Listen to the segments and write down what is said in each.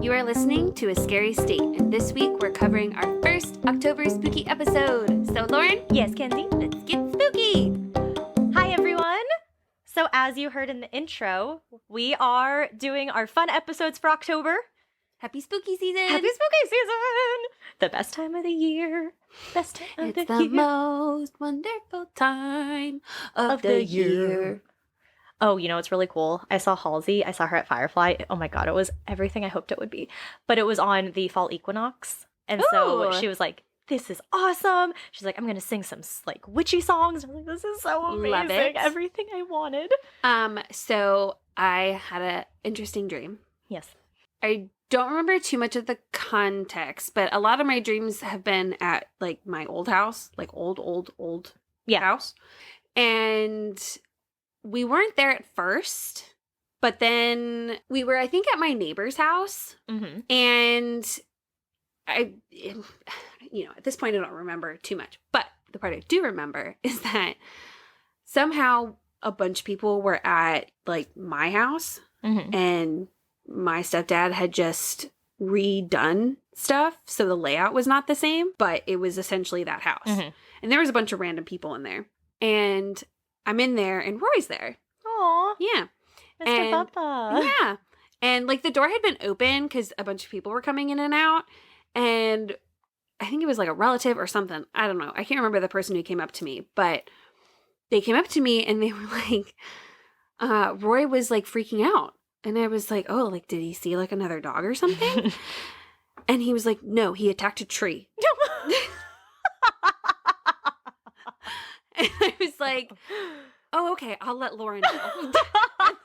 You are listening to A Scary State, and this week we're covering our first October spooky episode. So, Lauren? Yes, Kenzie? Let's get spooky! Hi, everyone! So, as you heard in the intro, we are doing our fun episodes for October. Happy spooky season! Happy spooky season! The best time of the year. Best time of the year. It's the most wonderful time of the year. Oh, you know what's really cool? I saw Halsey. I saw her at Firefly. Oh my god, it was everything I hoped it would be. But it was on the fall equinox. And so she was like, this is awesome. She's like, I'm going to sing some like witchy songs. I'm like, this is so amazing. Love it. Everything I wanted. So I had an interesting dream. Yes. I don't remember too much of the context, but a lot of my dreams have been at like my old house, like old house. And we weren't there at first, but then we were, I think, at my neighbor's house. Mm-hmm. And at this point I don't remember too much, but the part I do remember is that somehow a bunch of people were at like my house, Mm-hmm. and my stepdad had just redone stuff, so the layout was not the same, but it was essentially that house. Mm-hmm. And there was a bunch of random people in there, and I'm in there and Roy's there. Aw. Yeah. Mr. Papa. Yeah. And like the door had been open because a bunch of people were coming in and out, and I think it was like a relative or something. I don't know. I can't remember the person who came up to me, but they came up to me and they were like, Roy was like freaking out. And I was like, oh, like, did he see like another dog or something? And he was like, no, he attacked a tree. And I was like, oh, okay, I'll let Lauren know.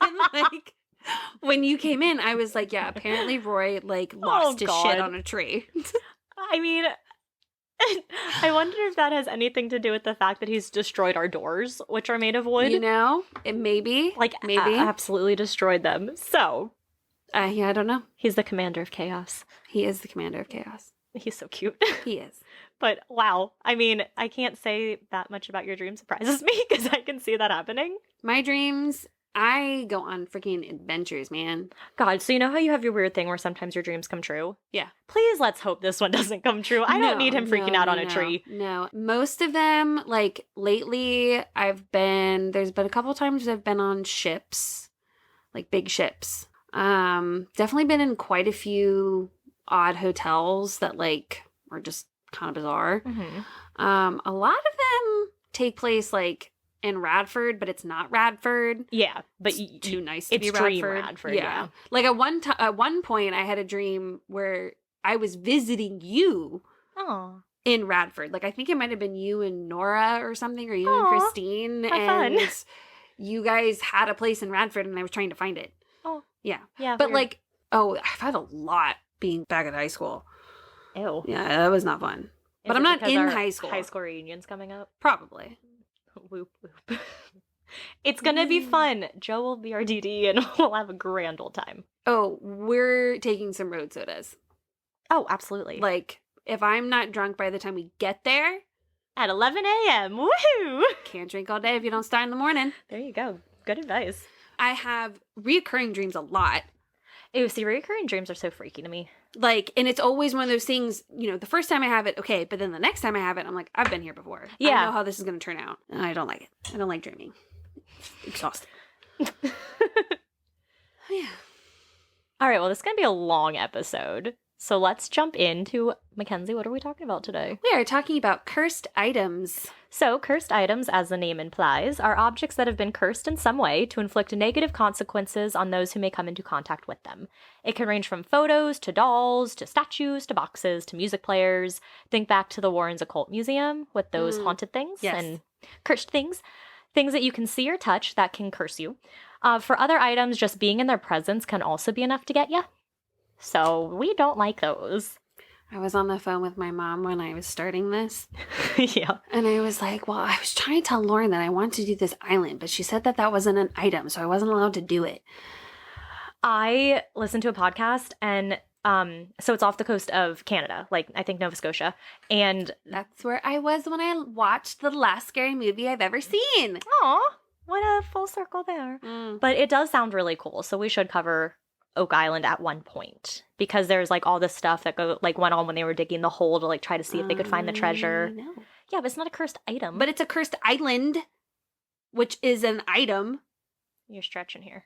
And then, like, when you came in, I was like, yeah, apparently Roy, like, lost his shit on a tree. I mean, I wonder if that has anything to do with the fact that he's destroyed our doors, which are made of wood. You know, it maybe. Like, maybe. Absolutely destroyed them. So. Yeah, I don't know. He's the commander of chaos. He is the commander of chaos. He's so cute. He is. But wow, I mean, I can't say that much about your dream surprises me because I can see that happening. My dreams, I go on freaking adventures, man. God, so you know how you have your weird thing where sometimes your dreams come true? Yeah. Please let's hope this one doesn't come true. I don't need him freaking out on a tree. No. Most of them, like lately, there's been a couple times I've been on ships, like big ships. Definitely been in quite a few odd hotels that like are just kind of bizarre. Mm-hmm. A lot of them take place like in Radford, but it's not Radford. Yeah, but it's too nice to be Radford. Yeah. Like at one point I had a dream where I was visiting you in Radford. Like I think it might have been you and Nora or something, or you and Christine. And fun. You guys had a place in Radford and I was trying to find it. Oh. Yeah. Yeah. But like, I've had a lot being back at high school. Ew. Yeah, that was not fun. But I'm not in high school. High school reunion's coming up. Probably. Whoop, whoop. It's gonna be fun. Joe will be our DD and we'll have a grand old time. Oh, we're taking some road sodas. Oh, absolutely. Like, if I'm not drunk by the time we get there. At 11 a.m. Woohoo! Can't drink all day if you don't start in the morning. There you go. Good advice. I have reoccurring dreams a lot. Ew, see, recurring dreams are so freaky to me. Like, and it's always one of those things, the first time I have it, okay, but then the next time I have it, I'm like, I've been here before. Yeah. I know how this is going to turn out. And I don't like it. I don't like dreaming. It's exhausting. Yeah. All right, well, this is going to be a long episode. So let's jump into, Mackenzie, what are we talking about today? We are talking about cursed items. So, cursed items, as the name implies, are objects that have been cursed in some way to inflict negative consequences on those who may come into contact with them. It can range from photos to dolls to statues to boxes to music players. Think back to the Warrens Occult Museum with those haunted things and cursed things. Things that you can see or touch that can curse you. For other items, just being in their presence can also be enough to get you. So, we don't like those. I was on the phone with my mom when I was starting this. Yeah. And I was like, well, I was trying to tell Lauren that I wanted to do this island, but she said that wasn't an item, so I wasn't allowed to do it. I listened to a podcast, and so it's off the coast of Canada, like I think Nova Scotia. And that's where I was when I watched the last scary movie I've ever seen. Aw, what a full circle there. But it does sound really cool, so we should cover Oak Island at one point because there's like all this stuff that went on when they were digging the hole to like try to see if they could find the treasure. No. Yeah, but it's not a cursed item. But it's a cursed island, which is an item. You're stretching here.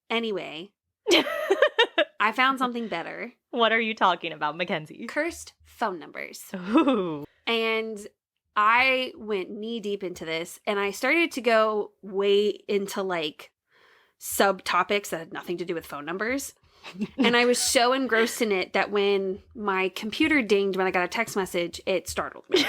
Anyway, I found something better. What are you talking about, Mackenzie? Cursed phone numbers. Ooh. And I went knee deep into this, and I started to go way into like subtopics that had nothing to do with phone numbers. And I was so engrossed in it that when my computer dinged when I got a text message, it startled me.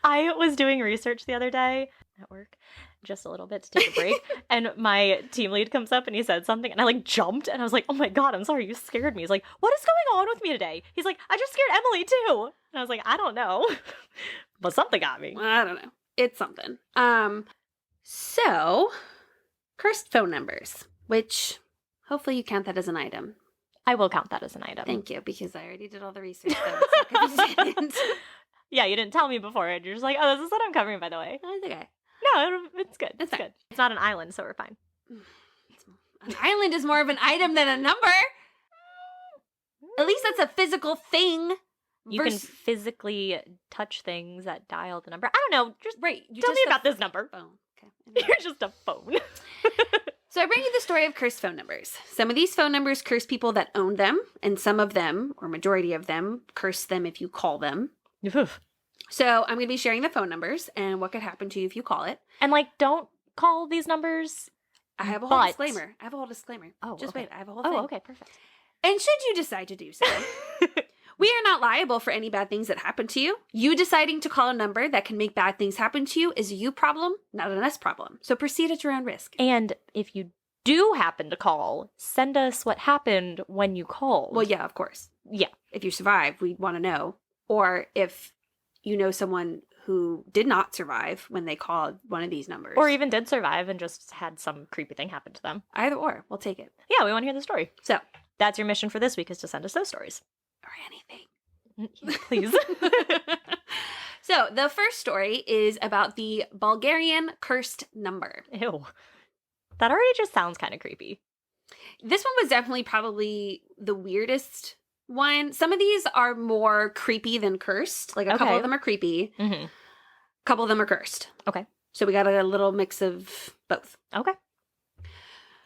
I was doing research the other day at work, just a little bit to take a break, and my team lead comes up and he said something, and I like jumped, and I was like, oh my god, I'm sorry, you scared me. He's like, what is going on with me today? He's like, I just scared Emily too. And I was like, I don't know. But something got me. I don't know. It's something. So, cursed phone numbers, which hopefully you count that as an item. I will count that as an item. Thank you, because I already did all the research. So Yeah, you didn't tell me before. You're just like, oh, this is what I'm covering, by the way. That's okay. No, it's good. It's good. It's not an island, so we're fine. An island is more of an item than a number. At least that's a physical thing. You can physically touch things that dial the number. I don't know. Just right. tell me about this number. Phone. Okay. You're just a phone. So I bring you the story of cursed phone numbers. Some of these phone numbers curse people that own them, and some of them, or majority of them, curse them if you call them. So I'm going to be sharing the phone numbers and what could happen to you if you call it. And like, don't call these numbers. I have a whole disclaimer. Oh, just okay. wait. I have a whole thing. Oh, okay, perfect. And should you decide to do so, we are not liable for any bad things that happen to you. You deciding to call a number that can make bad things happen to you is a you problem, not an us problem. So proceed at your own risk. And if you do happen to call, send us what happened when you called. Well, yeah, of course. Yeah. If you survive, we'd want to know. Or if you know someone who did not survive when they called one of these numbers. Or even did survive and just had some creepy thing happen to them. Either or. We'll take it. Yeah, we want to hear the story. So, that's your mission for this week, is to send us those stories. Or anything. Please. So, the first story is about the Bulgarian cursed number. Ew. That already just sounds kind of creepy. This one was definitely probably the weirdest one. Some of these are more creepy than cursed. Like a couple of them are creepy. Mm-hmm. A couple of them are cursed. Okay. So we got a little mix of both. Okay.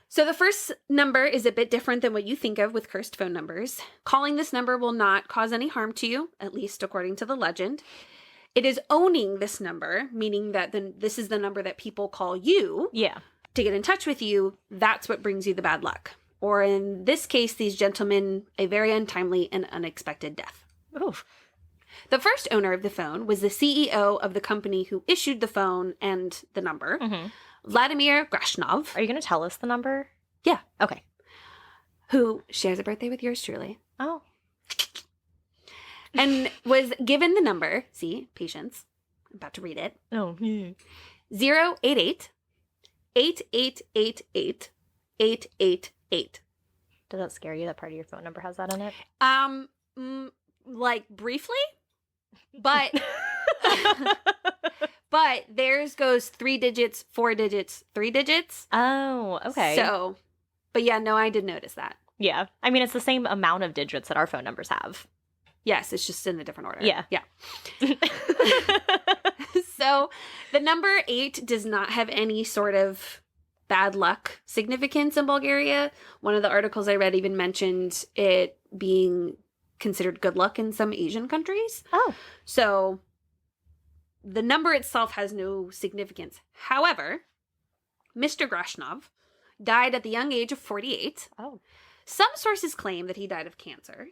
So the first number is a bit different than what you think of with cursed phone numbers. Calling this number will not cause any harm to you, at least according to the legend. It is owning this number, meaning that this is the number that people call you. Yeah. To get in touch with you. That's what brings you the bad luck. Or in this case, these gentlemen, a very untimely and unexpected death. Oof. The first owner of the phone was the CEO of the company who issued the phone and the number, Vladimir Grashnov. Are you going to tell us the number? Yeah. Okay. Who shares a birthday with yours truly. Oh. And was given the number, see, patience, I'm about to read it. Oh, yeah. 088 8888 888. Does that scare you that part of your phone number has that in it? Like briefly, but but theirs goes 3 digits, 4 digits, 3 digits. Oh, okay. So, but yeah, no, I did notice that. Yeah. I mean, it's the same amount of digits that our phone numbers have. Yes, it's just in a different order. Yeah. Yeah. So the number 8 does not have any sort of bad luck significance in Bulgaria. One of the articles I read even mentioned it being considered good luck in some Asian countries. Oh. So the number itself has no significance. However, Mr. Grashnov died at the young age of 48. Oh. Some sources claim that he died of cancer.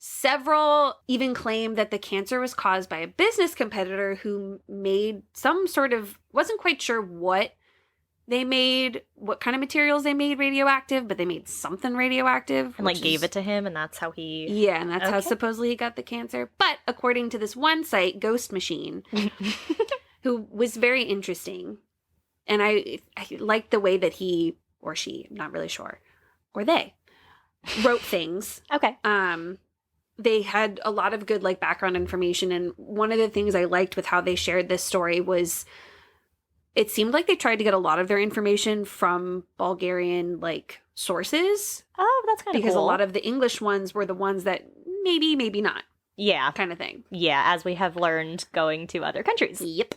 Several even claim that the cancer was caused by a business competitor who made some sort of, wasn't quite sure what they made, what kind of materials they made radioactive, but they made something radioactive. And like gave it to him, and that's how he... Yeah, and that's how supposedly he got the cancer. But according to this one site, Ghost Machine, who was very interesting, and I liked the way that he, or she, I'm not really sure, or they, wrote things. Okay. They had a lot of good like background information, and one of the things I liked with how they shared this story was it seemed like they tried to get a lot of their information from Bulgarian like sources. Oh, that's kind of cool. Because a lot of the English ones were the ones that maybe not. Yeah. Kind of thing. Yeah, as we have learned going to other countries. Yep.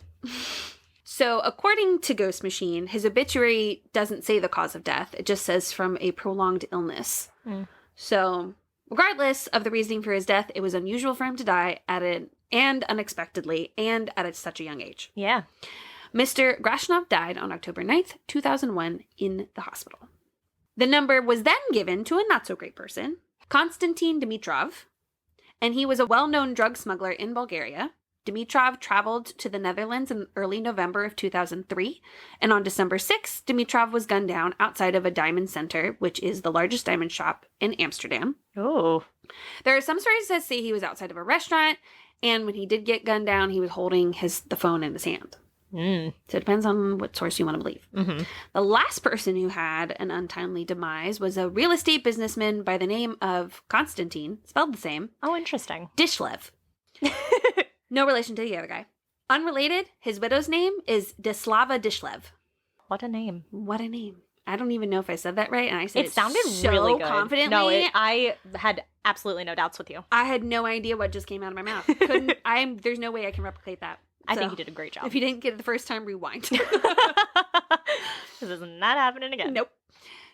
So, according to Ghost Machine, his obituary doesn't say the cause of death. It just says from a prolonged illness. So, regardless of the reasoning for his death, it was unusual for him to die and unexpectedly and at such a young age. Yeah. Mr. Grashnov died on October 9th, 2001 in the hospital. The number was then given to a not-so-great person, Konstantin Dimitrov, and he was a well-known drug smuggler in Bulgaria. Dimitrov traveled to the Netherlands in early November of 2003, and on December 6th, Dimitrov was gunned down outside of a diamond center, which is the largest diamond shop in Amsterdam. Oh. There are some stories that say he was outside of a restaurant, and when he did get gunned down, he was holding the phone in his hand. So it depends on what source you want to believe. The last person who had an untimely demise was a real estate businessman by the name of Konstantin, spelled the same. Oh, interesting. Dishlev. No relation to the other guy. Unrelated, his widow's name is Deslava Dishlev. What a name. What a name. I don't even know if I said that right, and I said it sounded so really good. Confidently. No, I had absolutely no doubts with you. I had no idea what just came out of my mouth. There's no way I can replicate that. I think you did a great job. If you didn't get it the first time, rewind. This is not happening again. Nope.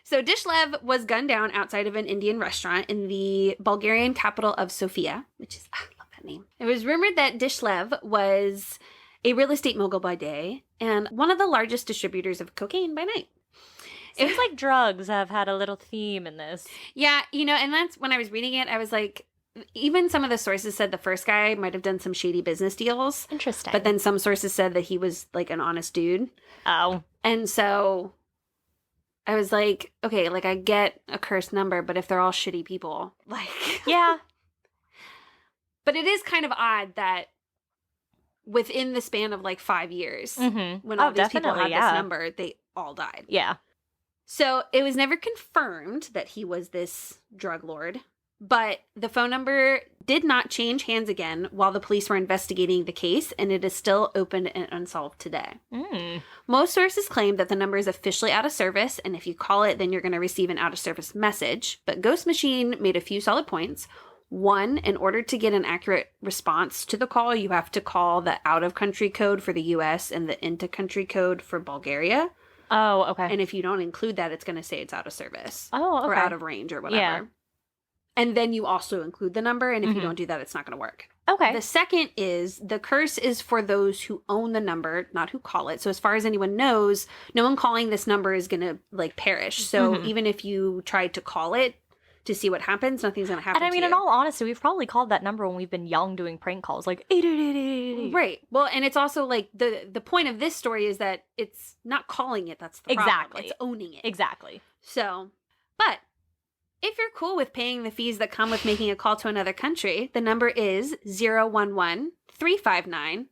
So Dishlev was gunned down outside of an Indian restaurant in the Bulgarian capital of Sofia, which is, I love that name. It was rumored that Dishlev was a real estate mogul by day and one of the largest distributors of cocaine by night. Seems like drugs have had a little theme in this. Yeah, and that's when I was reading it, I was like, even some of the sources said the first guy might have done some shady business deals. Interesting. But then some sources said that he was like an honest dude. Oh. And so I was like, okay, like I get a cursed number, but if they're all shitty people, like. Yeah. But it is kind of odd that within the span of like 5 years, when all these people had this number, they all died. Yeah. So it was never confirmed that he was this drug lord. But the phone number did not change hands again while the police were investigating the case, and it is still open and unsolved today. Most sources claim that the number is officially out of service, and if you call it, then you're going to receive an out-of-service message. But Ghost Machine made a few solid points. One, in order to get an accurate response to the call, you have to call the out-of-country code for the U.S. and the into-country code for Bulgaria. Oh, okay. And if you don't include that, it's going to say it's out of service. Oh, okay. Or out of range or whatever. Yeah. And then you also include the number, and if you don't do that, it's not going to work. Okay. The second is the curse is for those who own the number, not who call it. So as far as anyone knows, no one calling this number is going to like perish. So even if you tried to call it to see what happens, nothing's going to happen. And I mean, in all honesty, we've probably called that number when we've been young doing prank calls, like 888. Right. Well, and it's also like the point of this story is that it's not calling it. That's the problem. Exactly. It's owning it. Exactly. So, but if you're cool with paying the fees that come with making a call to another country, the number is 011-359,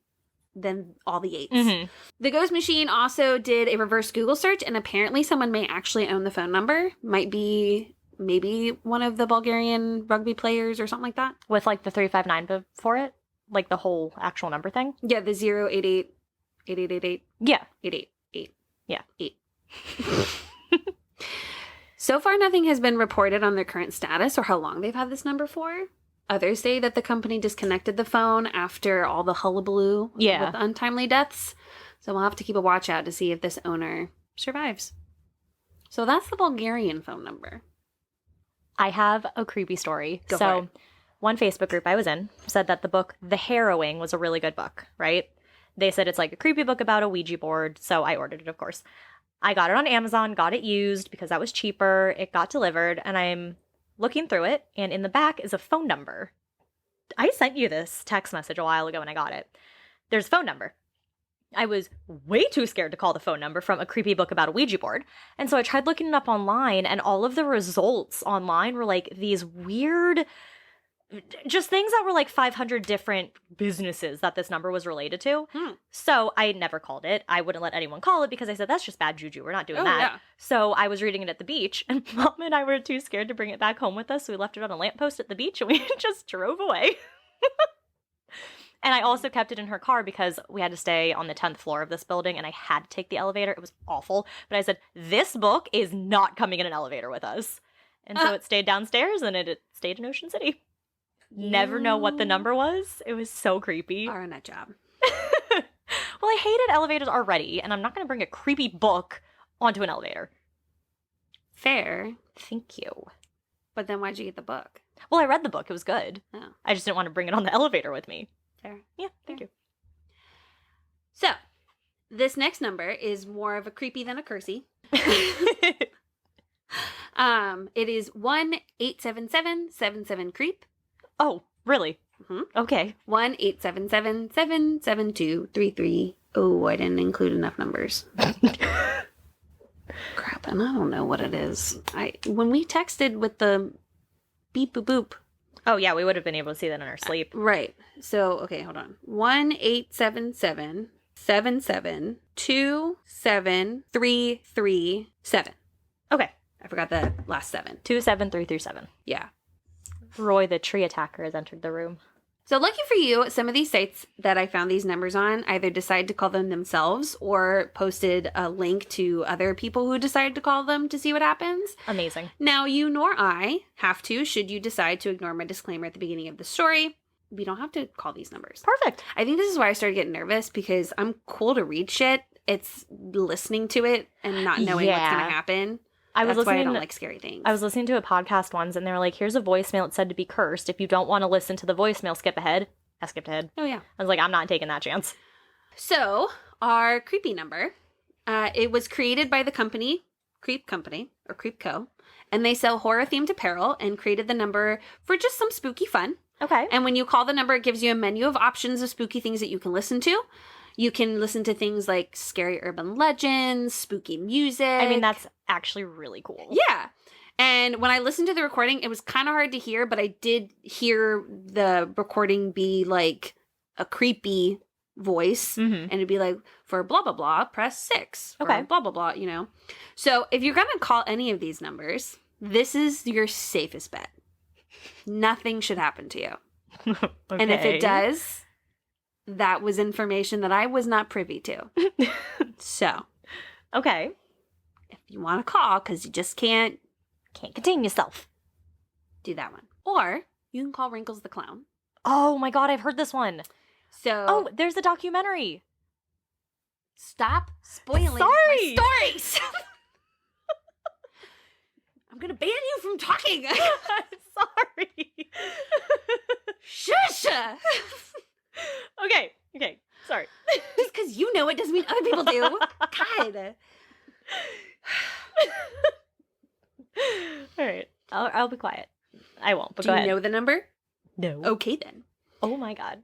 then all the eights. The Ghost Machine also did a reverse Google search, and apparently someone may actually own the phone number. Might be maybe one of the Bulgarian rugby players or something like that. With like the 359 before it? Like the whole actual number thing? Yeah, the 088 8888. Yeah. 888. Yeah. 8. So far, nothing has been reported on their current status or how long they've had this number for. Others say that the company disconnected the phone after all the hullabaloo with untimely deaths. So we'll have to keep a watch out to see if this owner survives. So that's the Bulgarian phone number. I have a creepy story. Go for it. One Facebook group I was in said that the book The Harrowing was a really good book, right? They said it's like a creepy book about a Ouija board, so I ordered it, of course. I got it on Amazon, got it used because that was cheaper. It got delivered, and I'm looking through it, and in the back is a phone number. I sent you this text message a while ago when I got it. There's a phone number. I was way too scared to call the phone number from a creepy book about a Ouija board. And so I tried looking it up online, and all of the results online were like these weird, just things that were like 500 different businesses that this number was related to. So I never called it. I wouldn't let anyone call it because I said, that's just bad juju. We're not doing that. Yeah. So I was reading it at the beach, and Mom and I were too scared to bring it back home with us. So we left it on a lamppost at the beach, and we just drove away. And I also kept it in her car because we had to stay on the 10th floor of this building and I had to take the elevator. It was awful. But I said, this book is not coming in an elevator with us. And so it stayed downstairs and it stayed in Ocean City. Never know what the number was. It was so creepy. Are a nut job. Well, I hated elevators already, and I'm not going to bring a creepy book onto an elevator. Fair. Thank you. But then why'd you get the book? Well, I read the book. It was good. Oh. I just didn't want to bring it on the elevator with me. Fair. Yeah, thank you. So, this next number is more of a creepy than a cursey. It is 1-877-77-CREEP. Oh, really? Mm-hmm. Okay. 1-877-772-33. Oh, I didn't include enough numbers. Crap, and I don't know what it is. When we texted with the beep boop boop. Oh, yeah, we would have been able to see that in our sleep. Right. So, okay, hold on. 1-877-77-2-7-3-3-7. Okay. I forgot the last 7. 27337. Yeah. Roy, the tree attacker, has entered the room. So lucky for you, some of these sites that I found these numbers on either decide to call them themselves or posted a link to other people who decided to call them to see what happens. Amazing. Now, you nor I have to, should you decide to ignore my disclaimer at the beginning of the story. We don't have to call these numbers. Perfect. I think this is why I started getting nervous because I'm cool to read shit. It's listening to it and not knowing what's going to happen. That's why I don't like scary things. I was listening to a podcast once, and they were like, here's a voicemail. It said to be cursed. If you don't want to listen to the voicemail, skip ahead. I skipped ahead. Oh, yeah. I was like, I'm not taking that chance. So, our creepy number, it was created by the company, Creep Company, or Creep Co., and they sell horror-themed apparel and created the number for just some spooky fun. Okay. And when you call the number, it gives you a menu of options of spooky things that you can listen to. You can listen to things like scary urban legends, spooky music. I mean, that's actually really cool. Yeah. And when I listened to the recording, it was kind of hard to hear, but I did hear the recording be like a creepy voice. Mm-hmm. And it'd be like, for blah, blah, blah, press 6. Okay. Blah, blah, blah, you know. So if you're going to call any of these numbers, this is your safest bet. Nothing should happen to you. Okay. And if it does, that was information that I was not privy to. So. Okay. If you want to call, because you just can't contain yourself, do that one. Or you can call Wrinkles the Clown. Oh my god, I've heard this one. So. Oh, there's a documentary. Stop spoiling my stories. I'm going to ban you from talking. Sorry. Shush. Okay. Sorry. Just because you know it doesn't mean other people do. God. All right. I'll be quiet. I won't, but Do go you ahead. know the number? No. Okay, then. Oh my god.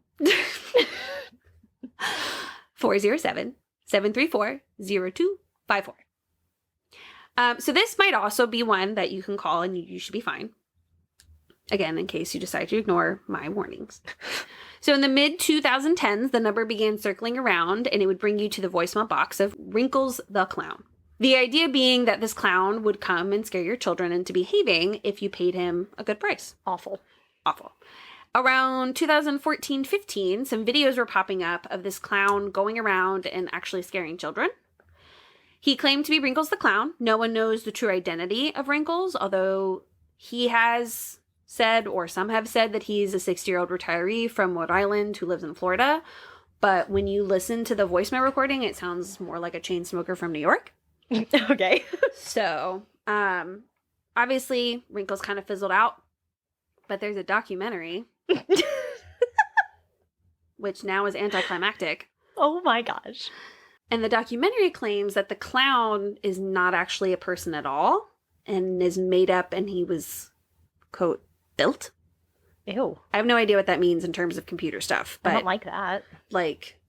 407-734-0254. So this might also be one that you can call and you should be fine. Again, in case you decide to ignore my warnings. So in the mid-2010s, the number began circling around and it would bring you to the voicemail box of Wrinkles the Clown. The idea being that this clown would come and scare your children into behaving if you paid him a good price. Awful. Around 2014-15, some videos were popping up of this clown going around and actually scaring children. He claimed to be Wrinkles the Clown. No one knows the true identity of Wrinkles, although he has said, or some have said, that he's a 60-year-old retiree from Rhode Island who lives in Florida. But when you listen to the voicemail recording, it sounds more like a chain smoker from New York. Okay. So, obviously, Wrinkles kind of fizzled out. But there's a documentary, which now is anticlimactic. Oh my gosh. And the documentary claims that the clown is not actually a person at all and is made up and he was, quote, built. Ew. I have no idea what that means in terms of computer stuff. But I don't like that. Like,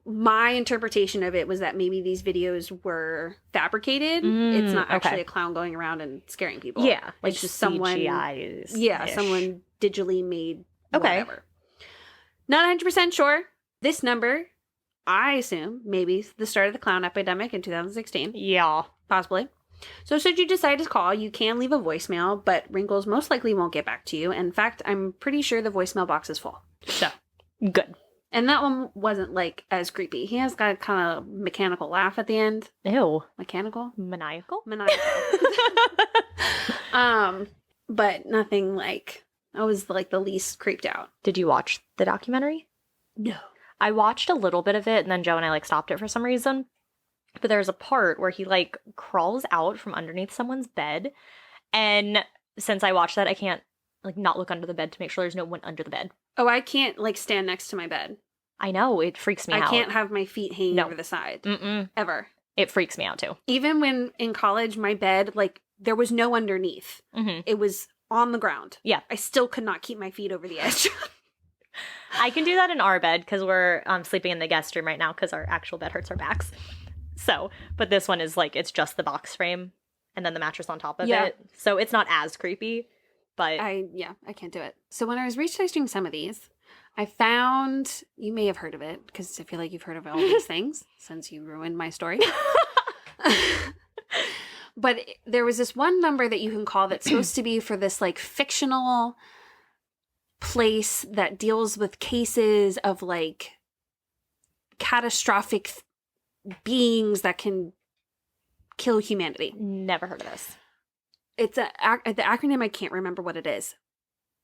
my interpretation of it was that maybe these videos were fabricated. It's not actually a clown going around and scaring people. Yeah. Like it's just someone. CGI-ish. Yeah, someone digitally made whatever. Not 100% sure. This number, I assume, maybe the start of the clown epidemic in 2016. Yeah. Possibly. So should you decide to call, you can leave a voicemail, but Wrinkles most likely won't get back to you. In fact, I'm pretty sure the voicemail box is full. So Good. And that one wasn't, like, as creepy. He has got a kind of mechanical laugh at the end. Ew. Mechanical? Maniacal? Maniacal. But nothing, like, I was, like, the least creeped out. Did you watch the documentary? No. I watched a little bit of it, and then Joe and I, like, stopped it for some reason. But there's a part where he, like, crawls out from underneath someone's bed. And since I watched that, I can't, like, not look under the bed to make sure there's no one under the bed. Oh, I can't, like, stand next to my bed. I know. It freaks me out. I can't have my feet hanging No. over the side. Mm-mm. Ever. It freaks me out, too. Even when in college, my bed, like, there was no underneath. Mm-hmm. It was on the ground. Yeah. I still could not keep my feet over the edge. I can do that in our bed because we're sleeping in the guest room right now because our actual bed hurts our backs. So, but this one is, like, it's just the box frame and then the mattress on top of it. So it's not as creepy, but... I can't do it. So when I was researching some of these, I found, you may have heard of it, because I feel like you've heard of all these things since you ruined my story. But there was this one number that you can call that's supposed to be for this, like, fictional place that deals with cases of, like, catastrophic beings that can kill humanity. Never heard of this. It's the acronym, I can't remember what it is.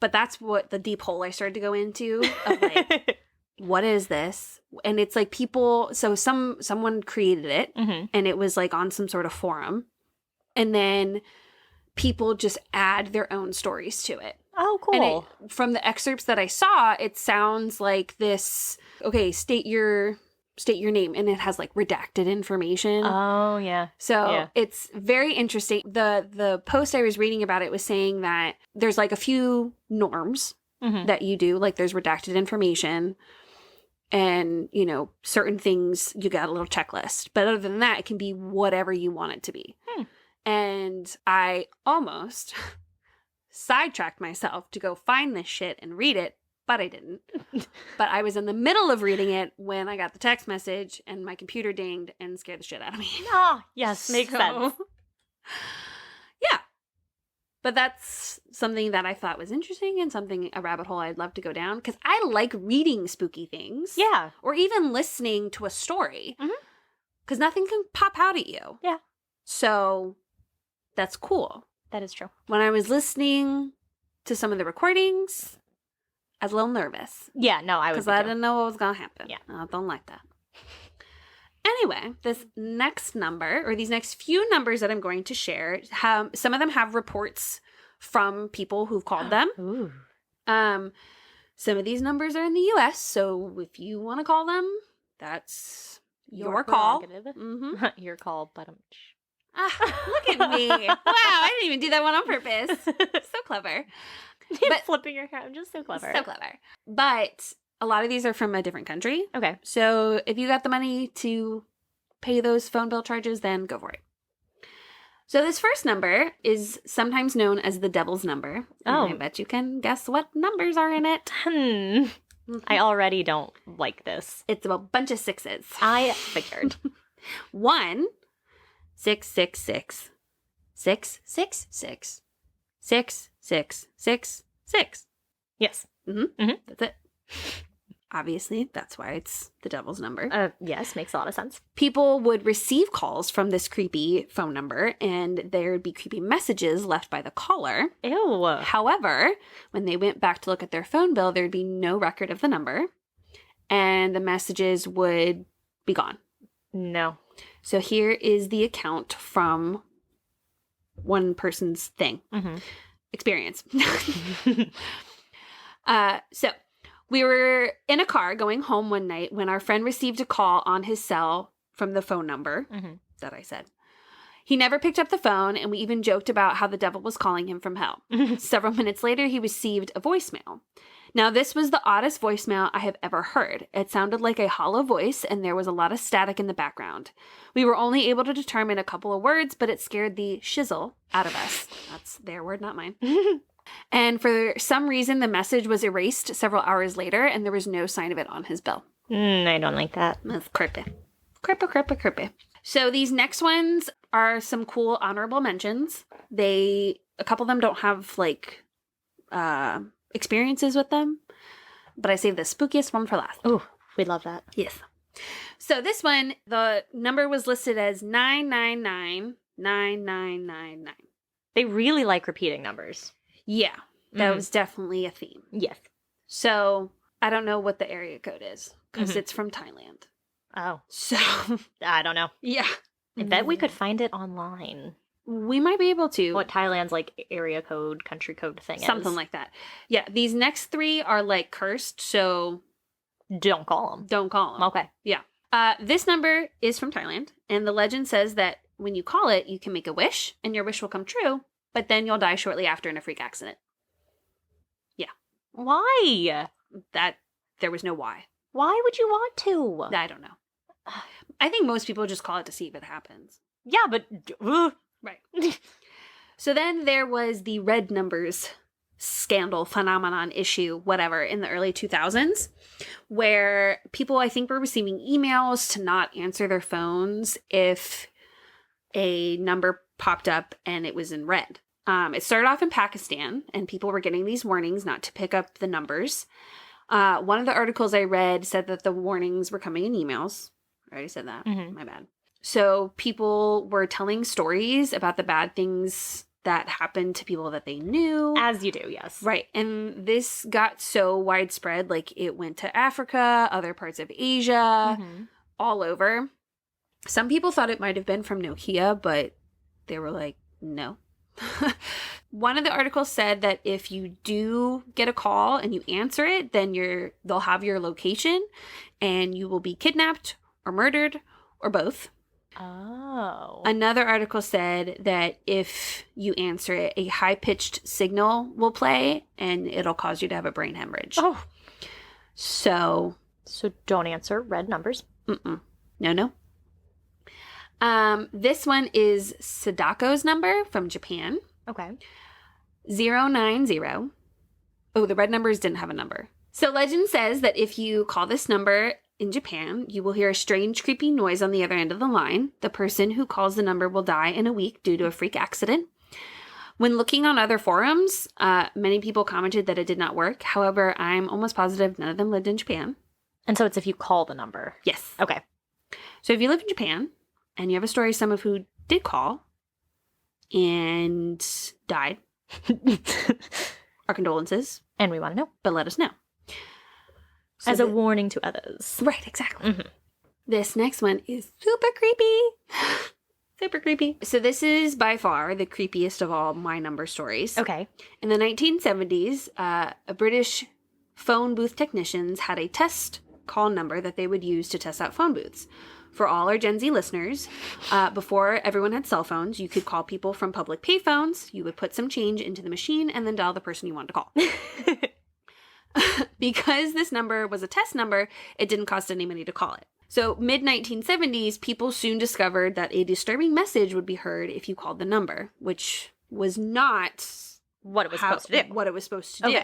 But that's what the deep hole I started to go into of, like, what is this? And it's like people, so someone created it, Mm-hmm. and it was, like, on some sort of forum. And then people just add their own stories to it. Oh, cool. And from the excerpts that I saw, it sounds like this, okay, state your name, and it has, like, redacted information. Oh, yeah. So Yeah. it's very interesting. The post I was reading about it was saying that there's, like, a few norms Mm-hmm. that you do, like there's redacted information and, you know, certain things you got a little checklist. But other than that, it can be whatever you want it to be. And I almost sidetracked myself to go find this shit and read it, but I didn't. But I was in the middle of reading it when I got the text message and my computer dinged and scared the shit out of me. Ah, yes, makes sense. Yeah. But that's something that I thought was interesting and a rabbit hole I'd love to go down, because I like reading spooky things. Yeah. Or even listening to a story. Mhm. Because nothing can pop out at you. Yeah. So that's cool. That is true. When I was listening to some of the recordings, I was a little nervous. Yeah, no, I would Because I didn't know what was going to happen. Yeah. I don't like that. Anyway, this next number, or these next few numbers that I'm going to share, some of them have reports from people who've called them. Ooh. Some of these numbers are in the U.S., so if you want to call them, that's your call. Mm-hmm. Your call, but Look at me. Wow, I didn't even do that one on purpose. So clever. But flipping your hair. I'm just so clever. So clever. But a lot of these are from a different country. Okay. So if you got the money to pay those phone bill charges, then go for it. So this first number is sometimes known as the devil's number. Oh. And I bet you can guess what numbers are in it. I already don't like this. It's a bunch of sixes. I figured. 1, 6, 6, 6. 6, 6, 6. 6, 6, 6, 6. Yes. That's it. Obviously, that's why it's the devil's number. Yes, makes a lot of sense. People would receive calls from this creepy phone number, and there would be creepy messages left by the caller. Ew. However, when they went back to look at their phone bill, there'd be no record of the number, and the messages would be gone. No. So here is the account from one person's experience. So we were in a car going home one night when our friend received a call on his cell from the phone number that I said. He never picked up the phone, and we even joked about how the devil was calling him from hell. Several minutes later, he received a voicemail. Now, this was the oddest voicemail I have ever heard. It sounded like a hollow voice, and there was a lot of static in the background. We were only able to determine a couple of words, but it scared the shizzle out of us. That's their word, not mine. And for some reason, the message was erased several hours later, and there was no sign of it on his bill. I don't like that. That's creepy. Creepy. So these next ones are some cool honorable mentions. A couple of them don't have, like, experiences with them, but I saved the spookiest one for last. Oh, we love that. Yes. So this one, the number was listed as 9999999. They really like repeating numbers. Yeah, that was definitely a theme. Yes. So I don't know what the area code is because it's from Thailand. Oh. So I don't know. yeah. I bet we could find it online. We might be able to. What Thailand's like area code, country code thing is. Something like that. Yeah, these next three are like cursed, so Don't call them. don't call them. Okay. Yeah. This number is from Thailand, and the legend says that when you call it, you can make a wish, and your wish will come true, but then you'll die shortly after in a freak accident. Yeah. Why? That, there was no why. Why would you want to? I don't know. I think most people just call it to see if it happens. Yeah, but... Right. So then there was the red numbers scandal, phenomenon, issue, whatever, in the early 2000s, where people, I think, were receiving emails to not answer their phones if a number popped up and it was in red. It started off in Pakistan, and people were getting these warnings not to pick up the numbers. One of the articles I read said that the warnings were coming in emails. I already said that. My bad. So people were telling stories about the bad things that happened to people that they knew. As you do, yes. Right. And this got so widespread, like it went to Africa, other parts of Asia, all over. Some people thought it might have been from Nokia, but they were like, no. One of the articles said that if you do get a call and you answer it, then they'll have your location and you will be kidnapped or murdered or both. Oh. Another article said that if you answer it, a high-pitched signal will play and it'll cause you to have a brain hemorrhage. Oh. So don't answer red numbers. No. This one is Sadako's number from Japan. Okay. 090. Oh, the red numbers didn't have a number. So legend says that if you call this number in Japan, you will hear a strange, creepy noise on the other end of the line. The person who calls the number will die in a week due to a freak accident. When looking on other forums, many people commented that it did not work. However, I'm almost positive none of them lived in Japan. And so it's if you call the number. Yes. Okay. So if you live in Japan and you have a story of someone who did call and died, our condolences. And we want to know. But let us know. So as a warning to others. Right, exactly. This next one is super creepy. Super creepy. So this is by far the creepiest of all my number stories. Okay. In the 1970s, a British phone booth technicians had a test call number that they would use to test out phone booths. For all our Gen Z listeners, before everyone had cell phones, you could call people from public payphones. You would put some change into the machine and then dial the person you wanted to call. Because this number was a test number, it didn't cost any money to call it. So mid-1970s, people soon discovered that a disturbing message would be heard if you called the number, which was not what it was supposed to do. What it was supposed to do.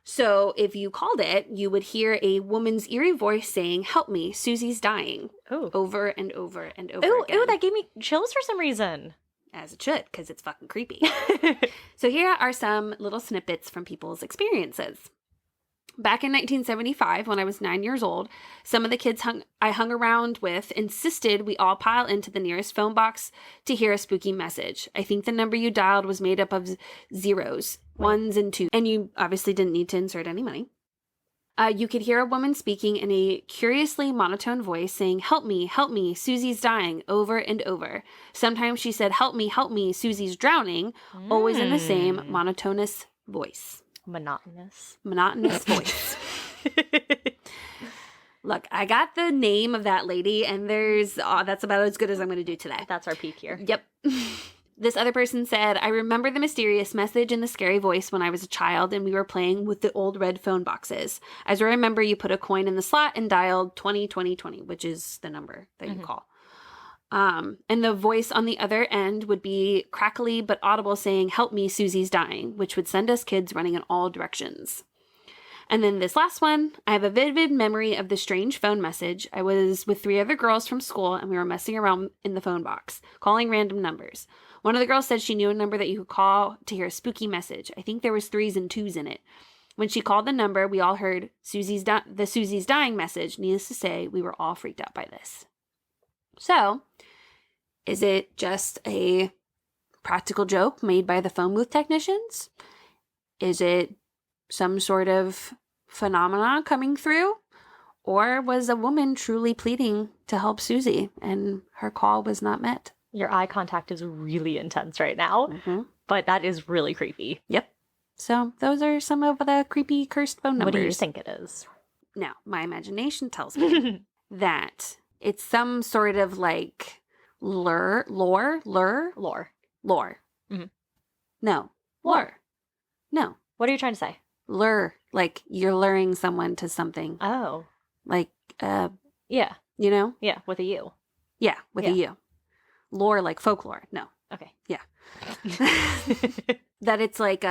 So if you called it, you would hear a woman's eerie voice saying, "Help me, Susie's dying," over and over and over again. Ooh, that gave me chills for some reason. As it should, because it's fucking creepy. So here are some little snippets from people's experiences. Back in 1975, when I was 9 years old, some of the kids I hung around with insisted we all pile into the nearest phone box to hear a spooky message. I think the number you dialed was made up of zeros, ones and twos, and you obviously didn't need to insert any money. You could hear a woman speaking in a curiously monotone voice saying, help me, Susie's dying," over and over. Sometimes she said, help me, Susie's drowning," always in the same monotonous voice. Monotonous voice. Look, I got the name of that lady, and that's about as good as I'm going to do today. That's our peak here. Yep. This other person said, "I remember the mysterious message and the scary voice when I was a child and we were playing with the old red phone boxes. As I remember, you put a coin in the slot and dialed 20, 20, 20, which is the number that you call. And the voice on the other end would be crackly but audible saying, help me, Susie's dying," which would send us kids running in all directions. And then this last one, I have a vivid memory of the strange phone message. I was with 3 other girls from school and we were messing around in the phone box, calling random numbers. One of the girls said she knew a number that you could call to hear a spooky message. I think there was 3s and 2s in it. When she called the number, we all heard Susie's dying message. Needless to say, we were all freaked out by this. So, is it just a practical joke made by the phone booth technicians? Is it some sort of phenomenon coming through? Or was a woman truly pleading to help Susie and her call was not met? Your eye contact is really intense right now, but that is really creepy. Yep. So those are some of the creepy cursed phone numbers. What do you think it is? Now, my imagination tells me that it's some sort of like lure. Mm-hmm. No. Lure. No. What are you trying to say? Lure. Like you're luring someone to something. Oh. Like, yeah. You know? Yeah, with a U. Yeah, with a U. Lore, like folklore. No. Okay. Yeah. That it's like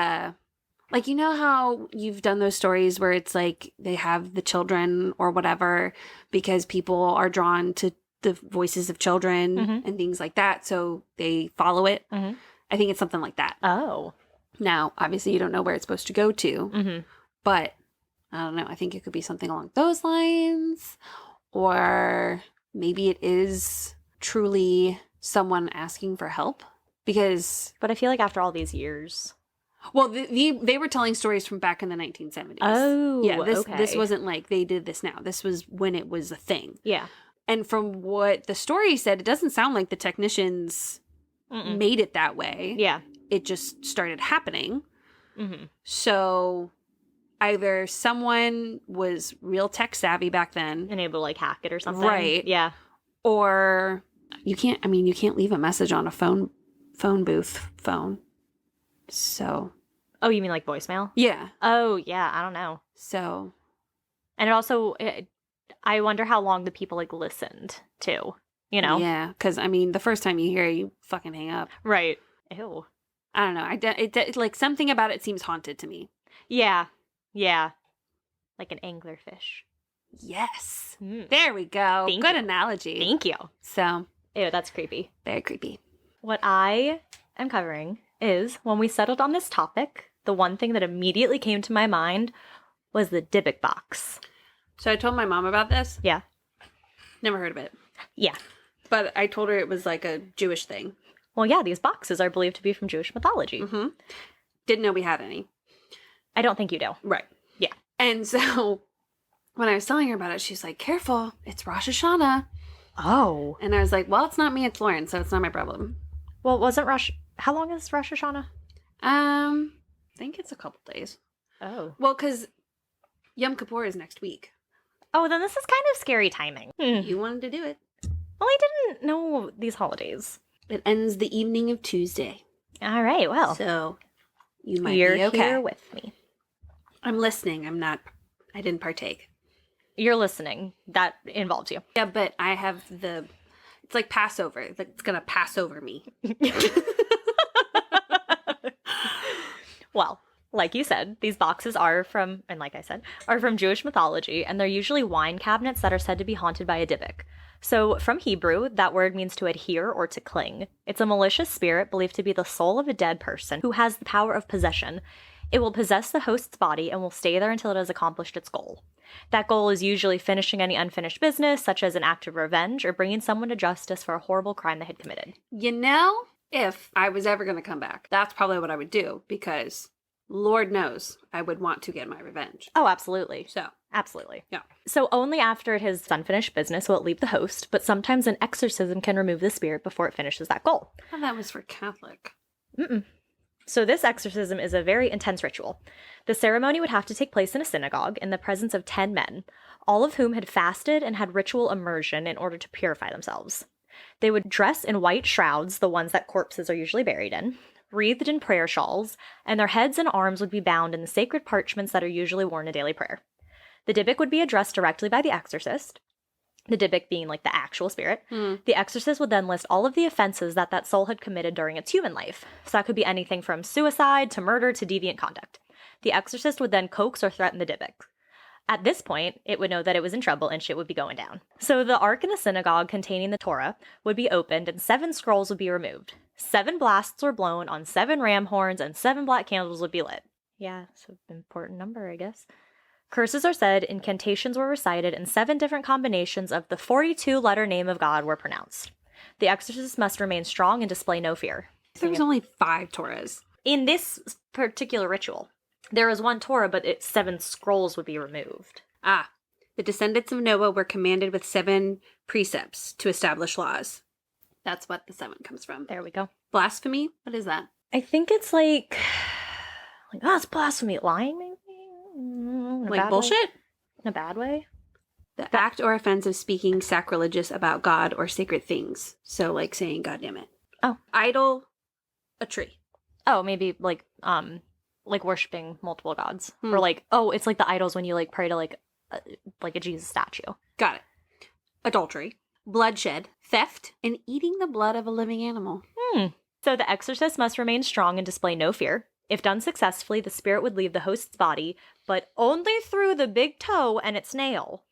you know how you've done those stories where it's like they have the children or whatever because people are drawn to the voices of children and things like that, so they follow it. I think it's something like that. Oh. Now, obviously you don't know where it's supposed to go to, but I don't know. I think it could be something along those lines, or maybe it is truly someone asking for help because... But I feel like after all these years... Well, they were telling stories from back in the 1970s. Oh, yeah. okay. This wasn't like they did this now. This was when it was a thing. Yeah. And from what the story said, it doesn't sound like the technicians made it that way. Yeah. It just started happening. So either someone was real tech savvy back then. And able to like hack it or something. Right. Yeah. Or you can't leave a message on a phone booth phone. So. Oh, you mean like voicemail? Yeah. Oh, yeah. I don't know. So. And it also, I wonder how long the people like listened to, you know? Yeah. Because, I mean, the first time you hear it, you fucking hang up. Right. Ew. I don't know. It like something about it seems haunted to me. Yeah. Yeah. Like an anglerfish. Yes. There we go. Good analogy. Thank you. So. Ew, that's creepy. Very creepy. What I am covering is when we settled on this topic, the one thing that immediately came to my mind was the Dybbuk Box. So I told my mom about this. Yeah. Never heard of it. Yeah. But I told her it was like a Jewish thing. Well, yeah, these boxes are believed to be from Jewish mythology. Didn't know we had any. I don't think you do. Right. Yeah. And so when I was telling her about it, she's like, careful, it's Rosh Hashanah. Oh. And I was like, well, it's not me, it's Lauren, so it's not my problem. Well, how long is Rosh Hashanah? I think it's a couple days. Oh. Well, because Yom Kippur is next week. Oh, then this is kind of scary timing. You wanted to do it. Well, I didn't know these holidays. It ends the evening of Tuesday. All right, well. So, you might you're be okay. here with me. I'm listening. I didn't partake. You're listening. That involves you. Yeah, but I have it's like Passover. It's going to pass over me. Well, like you said, these boxes are from Jewish mythology, and they're usually wine cabinets that are said to be haunted by a Dybbuk. So from Hebrew, that word means to adhere or to cling. It's a malicious spirit believed to be the soul of a dead person who has the power of possession. It will possess the host's body and will stay there until it has accomplished its goal. That goal is usually finishing any unfinished business, such as an act of revenge or bringing someone to justice for a horrible crime they had committed. You know, if I was ever going to come back, that's probably what I would do, because Lord knows I would want to get my revenge. Oh, absolutely. So. Absolutely. Yeah. So only after it has unfinished business will it leave the host, but sometimes an exorcism can remove the spirit before it finishes that goal. I thought that was for Catholic. So this exorcism is a very intense ritual. The ceremony would have to take place in a synagogue in the presence of 10 men, all of whom had fasted and had ritual immersion in order to purify themselves. They would dress in white shrouds, the ones that corpses are usually buried in, wreathed in prayer shawls, and their heads and arms would be bound in the sacred parchments that are usually worn in daily prayer. The Dybbuk would be addressed directly by the exorcist, the Dybbuk being like the actual spirit. The exorcist would then list all of the offenses that soul had committed during its human life. So that could be anything from suicide to murder to deviant conduct. The exorcist would then coax or threaten the Dybbuk. At this point, it would know that it was in trouble and shit would be going down. So the ark in the synagogue containing the Torah would be opened and 7 scrolls would be removed. 7 blasts were blown on 7 ram horns and 7 black candles would be lit. Yeah, it's an important number, I guess. Curses are said, incantations were recited, and 7 different combinations of the 42-letter name of God were pronounced. The exorcist must remain strong and display no fear. There was only 5 Torahs. In this particular ritual, there was 1 Torah, but 7 scrolls would be removed. Ah, the descendants of Noah were commanded with 7 precepts to establish laws. That's what the 7 comes from. There we go. Blasphemy? What is that? I think it's like oh, it's blasphemy. Lying, maybe? Like bullshit? In a bad way? The act or offense of speaking sacrilegious about God or sacred things. So, like saying, God damn it. Oh. Idol, a tree. Oh, maybe like worshiping multiple gods. Or like, it's like the idols when you like pray to like a Jesus statue. Got it. Adultery, bloodshed, theft, and eating the blood of a living animal. So the exorcist must remain strong and display no fear. If done successfully, the spirit would leave the host's body, but only through the big toe and its nail.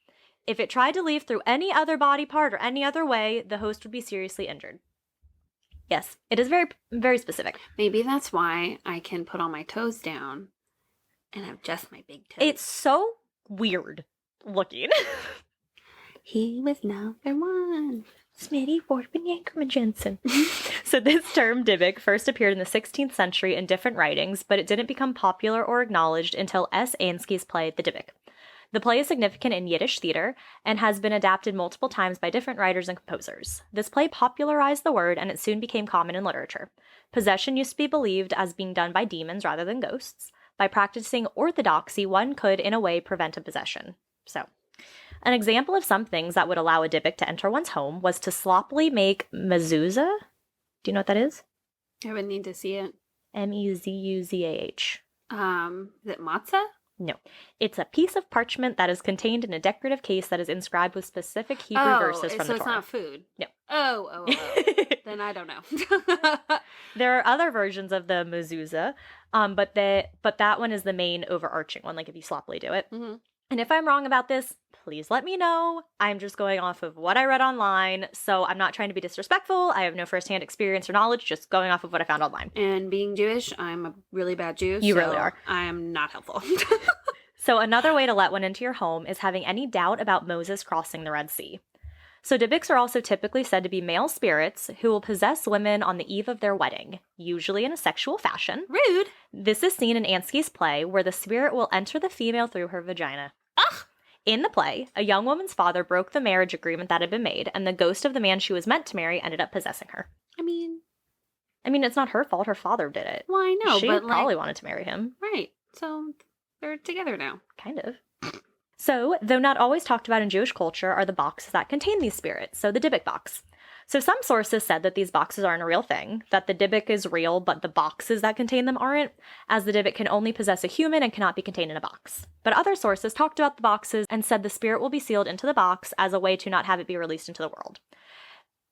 If it tried to leave through any other body part or any other way, the host would be seriously injured. Yes, it is very, very specific. Maybe that's why I can put all my toes down and have just my big toes. It's so weird looking. He was number 1. Smitty, Boardman, Yankerman, Jensen. So this term, Dybbuk, first appeared in the 16th century in different writings, but it didn't become popular or acknowledged until S. Ansky's play, The Dybbuk. The play is significant in Yiddish theater and has been adapted multiple times by different writers and composers. This play popularized the word, and it soon became common in literature. Possession used to be believed as being done by demons rather than ghosts. By practicing orthodoxy, one could, in a way, prevent a possession. So, an example of some things that would allow a Dybbuk to enter one's home was to sloppily make mezuzah. Do you know what that is? I would need to see it. Mezuzah. Is it matzah? No. It's a piece of parchment that is contained in a decorative case that is inscribed with specific Hebrew verses from the Torah. So it's not food? No. Oh. Then I don't know. There are other versions of the mezuzah, but that one is the main overarching one, like if you sloppily do it. Mm-hmm. And if I'm wrong about this, please let me know. I'm just going off of what I read online, so I'm not trying to be disrespectful. I have no firsthand experience or knowledge, just going off of what I found online. And being Jewish, I'm a really bad Jew. You really are. I am not helpful. So another way to let one into your home is having any doubt about Moses crossing the Red Sea. So Dybbuks are also typically said to be male spirits who will possess women on the eve of their wedding, usually in a sexual fashion. Rude. This is seen in Ansky's play, where the spirit will enter the female through her vagina. Ugh! In the play, a young woman's father broke the marriage agreement that had been made, and the ghost of the man she was meant to marry ended up possessing her. I mean, it's not her fault. Her father did it. Well, I know, she but probably wanted to marry him. Right. So they're together now. Kind of. So, though not always talked about in Jewish culture, are the boxes that contain these spirits, so the Dybbuk box. So some sources said that these boxes aren't a real thing, that the Dybbuk is real, but the boxes that contain them aren't, as the Dybbuk can only possess a human and cannot be contained in a box. But other sources talked about the boxes and said the spirit will be sealed into the box as a way to not have it be released into the world.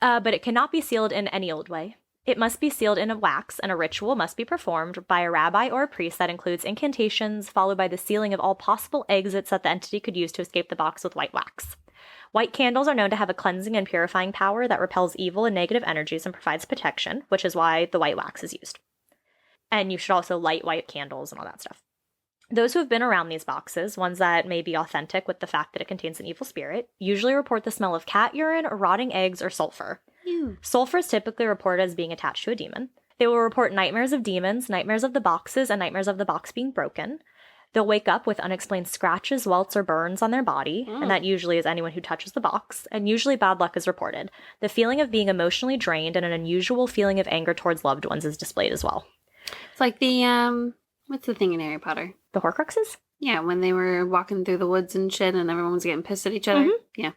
But it cannot be sealed in any old way. It must be sealed in a wax, and a ritual must be performed by a rabbi or a priest that includes incantations, followed by the sealing of all possible exits that the entity could use to escape the box with white wax. White candles are known to have a cleansing and purifying power that repels evil and negative energies and provides protection, which is why the white wax is used. And you should also light white candles and all that stuff. Those who have been around these boxes, ones that may be authentic with the fact that it contains an evil spirit, usually report the smell of cat urine, rotting eggs, or sulfur. Ew. Sulfur is typically reported as being attached to a demon. They will report nightmares of demons, nightmares of the boxes, and nightmares of the box being broken. They'll wake up with unexplained scratches, welts, or burns on their body, and that usually is anyone who touches the box, and usually bad luck is reported. The feeling of being emotionally drained and an unusual feeling of anger towards loved ones is displayed as well. It's like the, what's the thing in Harry Potter? The Horcruxes? Yeah, when they were walking through the woods and shit and everyone was getting pissed at each other. Mm-hmm. Yeah.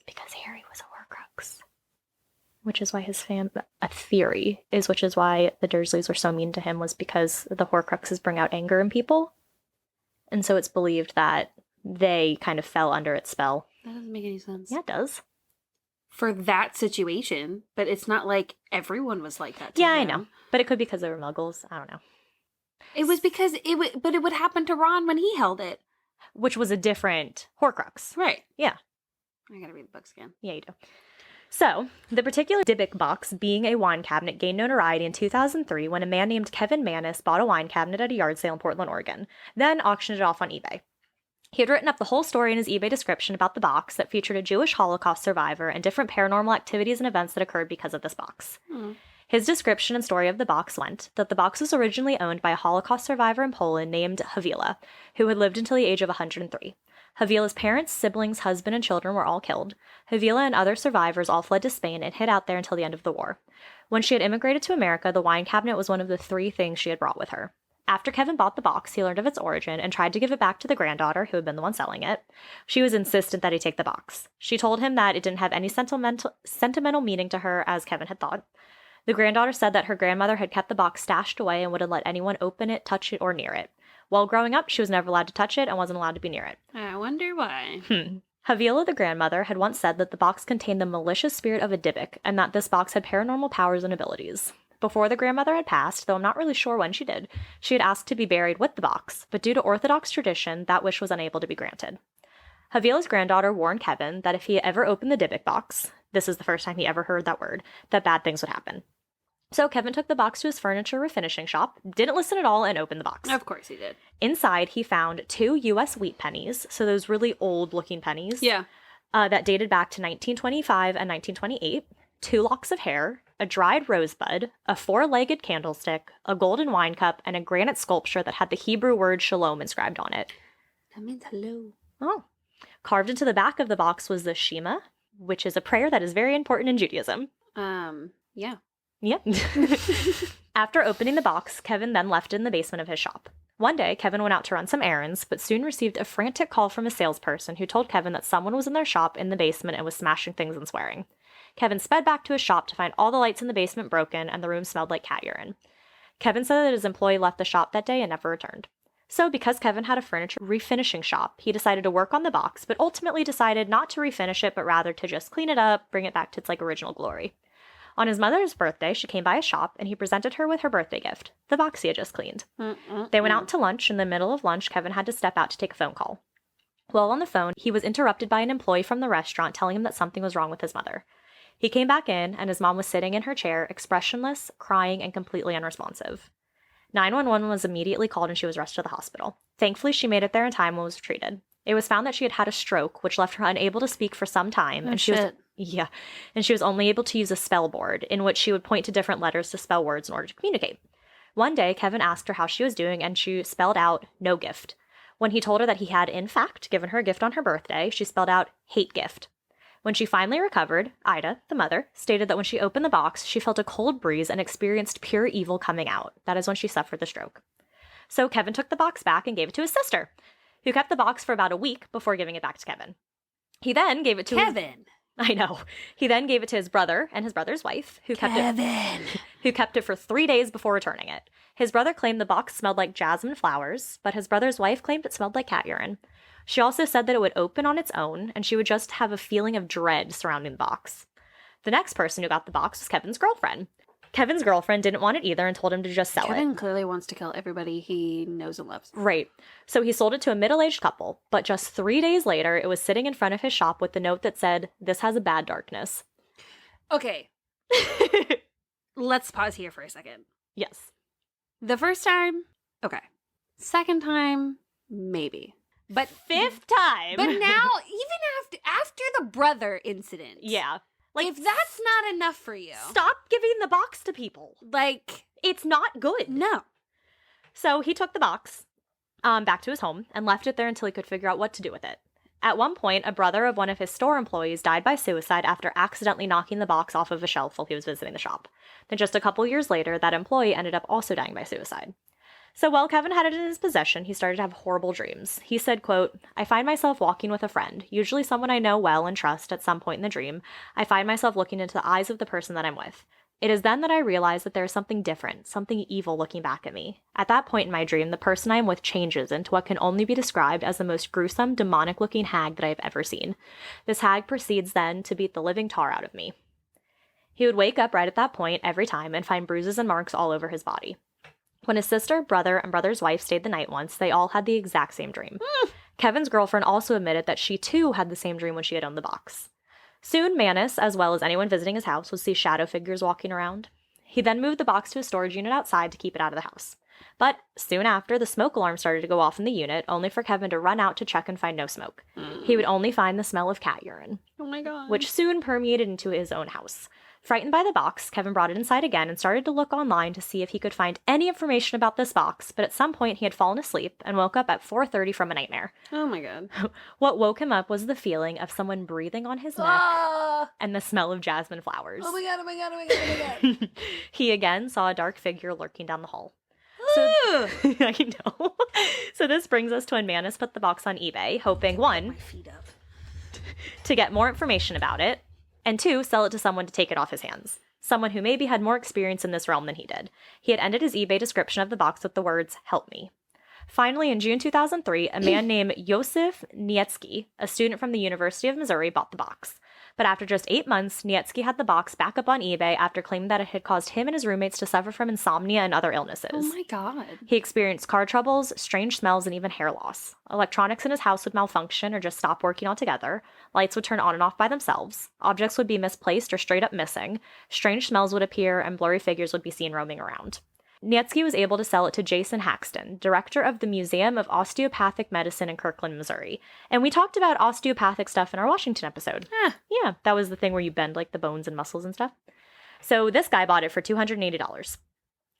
Because Harry was a Horcrux. Which is why a theory is, which is why the Dursleys were so mean to him, was because the Horcruxes bring out anger in people. And so it's believed that they kind of fell under its spell. That doesn't make any sense. Yeah, it does. For that situation, but it's not like everyone was like that to Yeah, him. I know. But it could be because they were muggles. I don't know. It was because it would happen to Ron when he held it. Which was a different Horcrux. Right. Yeah. I gotta read the books again. Yeah, you do. So, the particular Dybbuk Box being a wine cabinet gained notoriety in 2003 when a man named Kevin Mannis bought a wine cabinet at a yard sale in Portland, Oregon, then auctioned it off on eBay. He had written up the whole story in his eBay description about the box that featured a Jewish Holocaust survivor and different paranormal activities and events that occurred because of this box. His description and story of the box went that the box was originally owned by a Holocaust survivor in Poland named Havila, who had lived until the age of 103. Havila's parents, siblings, husband, and children were all killed. Havila and other survivors all fled to Spain and hid out there until the end of the war. When she had immigrated to America, the wine cabinet was one of the 3 things she had brought with her. After Kevin bought the box, he learned of its origin and tried to give it back to the granddaughter, who had been the one selling it. She was insistent that he take the box. She told him that it didn't have any sentimental meaning to her, as Kevin had thought. The granddaughter said that her grandmother had kept the box stashed away and wouldn't let anyone open it, touch it, or near it. While growing up, she was never allowed to touch it and wasn't allowed to be near it. I wonder why. Havila, the grandmother, had once said that the box contained the malicious spirit of a Dybbuk, and that this box had paranormal powers and abilities. Before the grandmother had passed, though I'm not really sure when she did, she had asked to be buried with the box, but due to Orthodox tradition, that wish was unable to be granted. Havila's granddaughter warned Kevin that if he ever opened the Dybbuk box, this is the first time he ever heard that word, that bad things would happen. So Kevin took the box to his furniture refinishing shop, didn't listen at all, and opened the box. Of course he did. Inside, he found 2 U.S. wheat pennies, so those really old-looking pennies. Yeah. That dated back to 1925 and 1928, 2 locks of hair, a dried rosebud, a 4-legged candlestick, a golden wine cup, and a granite sculpture that had the Hebrew word shalom inscribed on it. That means hello. Oh. Carved into the back of the box was the Shema, which is a prayer that is very important in Judaism. Yeah. Yep. After opening the box, Kevin then left it in the basement of his shop. One day, Kevin went out to run some errands, but soon received a frantic call from a salesperson who told Kevin that someone was in their shop in the basement and was smashing things and swearing. Kevin sped back to his shop to find all the lights in the basement broken and the room smelled like cat urine. Kevin said that his employee left the shop that day and never returned. So, because Kevin had a furniture refinishing shop, he decided to work on the box, but ultimately decided not to refinish it, but rather to just clean it up, bring it back to its original glory. On his mother's birthday, she came by his shop, and he presented her with her birthday gift, the box he had just cleaned. They went out to lunch. In the middle of lunch, Kevin had to step out to take a phone call. While on the phone, he was interrupted by an employee from the restaurant telling him that something was wrong with his mother. He came back in, and his mom was sitting in her chair, expressionless, crying, and completely unresponsive. 911 was immediately called, and she was rushed to the hospital. Thankfully, she made it there in time and was treated. It was found that she had had a stroke, which left her unable to speak for some time, and she was only able to use a spell board, in which she would point to different letters to spell words in order to communicate. One day, Kevin asked her how she was doing, and she spelled out, "no gift." When he told her that he had, in fact, given her a gift on her birthday, she spelled out, "hate gift." When she finally recovered, Ida, the mother, stated that when she opened the box, she felt a cold breeze and experienced pure evil coming out. That is when she suffered the stroke. So Kevin took the box back and gave it to his sister, who kept the box for about a week before giving it back to Kevin. He then gave it to Kevin. I know. He then gave it to his brother and his brother's wife, who kept it for 3 days before returning it. His brother claimed the box smelled like jasmine flowers, but his brother's wife claimed it smelled like cat urine. She also said that it would open on its own, and she would just have a feeling of dread surrounding the box. The next person who got the box was Kevin's girlfriend. Kevin's girlfriend didn't want it either and told him to just sell it. Kevin clearly wants to kill everybody he knows and loves. Right. So he sold it to a middle-aged couple, but just 3 days later, it was sitting in front of his shop with the note that said, "This has a bad darkness." Okay. Let's pause here for a second. Yes. The first time, okay. Second time, maybe. But 5th time. But now, even after the brother incident. Yeah. If that's not enough for you. Stop giving the box to people. It's not good. No. So he took the box back to his home and left it there until he could figure out what to do with it. At one point, a brother of one of his store employees died by suicide after accidentally knocking the box off of a shelf while he was visiting the shop. Then just a couple years later, that employee ended up also dying by suicide. So while Kevin had it in his possession, he started to have horrible dreams. He said, quote, "I find myself walking with a friend, usually someone I know well and trust at some point in the dream. I find myself looking into the eyes of the person that I'm with. It is then that I realize that there is something different, something evil looking back at me. At that point in my dream, the person I am with changes into what can only be described as the most gruesome, demonic-looking hag that I have ever seen. This hag proceeds then to beat the living tar out of me." He would wake up right at that point every time and find bruises and marks all over his body. When his sister, brother, and brother's wife stayed the night once, they all had the exact same dream. Kevin's girlfriend also admitted that she too had the same dream when she had owned the box. Soon, Manus, as well as anyone visiting his house, would see shadow figures walking around. He then moved the box to a storage unit outside to keep it out of the house. But soon after, the smoke alarm started to go off in the unit, only for Kevin to run out to check and find no smoke. He would only find the smell of cat urine. Oh my god. Which soon permeated into his own house. Frightened by the box, Kevin brought it inside again and started to look online to see if he could find any information about this box, but at some point he had fallen asleep and woke up at 4:30 from a nightmare. Oh my god. What woke him up was the feeling of someone breathing on his neck and the smell of jasmine flowers. Oh my god, oh my god, oh my god, oh my god. He again saw a dark figure lurking down the hall. So, I know. So this brings us to when Manus put the box on eBay, hoping, one, My feet up. to get more information about it, and two, sell it to someone to take it off his hands. Someone who maybe had more experience in this realm than he did. He had ended his eBay description of the box with the words, "Help me." Finally, in June 2003, a man named Yosef Nietsky, a student from the University of Missouri, bought the box. But after just 8 months, Nietsky had the box back up on eBay after claiming that it had caused him and his roommates to suffer from insomnia and other illnesses. Oh my god. He experienced car troubles, strange smells, and even hair loss. Electronics in his house would malfunction or just stop working altogether. Lights would turn on and off by themselves. Objects would be misplaced or straight up missing. Strange smells would appear, and blurry figures would be seen roaming around. Nietsky was able to sell it to Jason Haxton, director of the Museum of Osteopathic Medicine in Kirkland, Missouri. And we talked about osteopathic stuff in our Washington episode. Yeah, that was the thing where you bend like the bones and muscles and stuff. So this guy bought it for $280.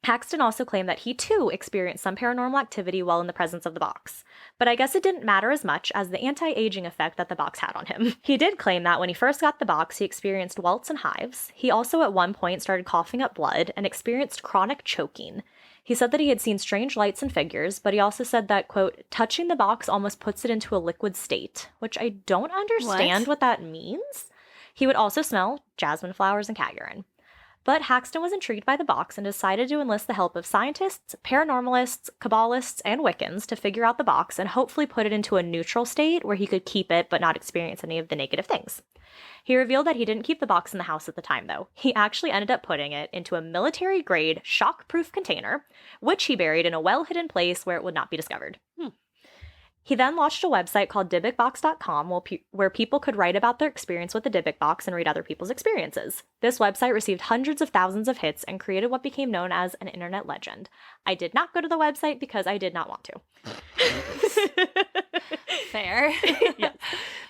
Haxton also claimed that he too experienced some paranormal activity while in the presence of the box. But I guess it didn't matter as much as the anti-aging effect that the box had on him. He did claim that when he first got the box, he experienced welts and hives. He also at one point started coughing up blood and experienced chronic choking. He said that he had seen strange lights and figures, but he also said that, quote, touching the box almost puts it into a liquid state, which I don't understand what that means. He would also smell jasmine flowers and cat urine. But Haxton was intrigued by the box and decided to enlist the help of scientists, paranormalists, Kabbalists, and Wiccans to figure out the box and hopefully put it into a neutral state where he could keep it but not experience any of the negative things. He revealed that he didn't keep the box in the house at the time, though. He actually ended up putting it into a military-grade, shock-proof container, which he buried in a well-hidden place where it would not be discovered. He then launched a website called DybbukBox.com where people could write about their experience with the Dybbuk Box and read other people's experiences. This website received hundreds of thousands of hits and created what became known as an internet legend. I did not go to the website because I did not want to. Fair. Yes.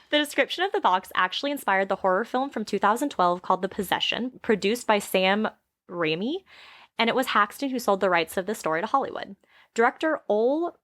The description of the box actually inspired the horror film from 2012 called The Possession, produced by Sam Raimi, and it was Haxton who sold the rights of the story to Hollywood. Director Ole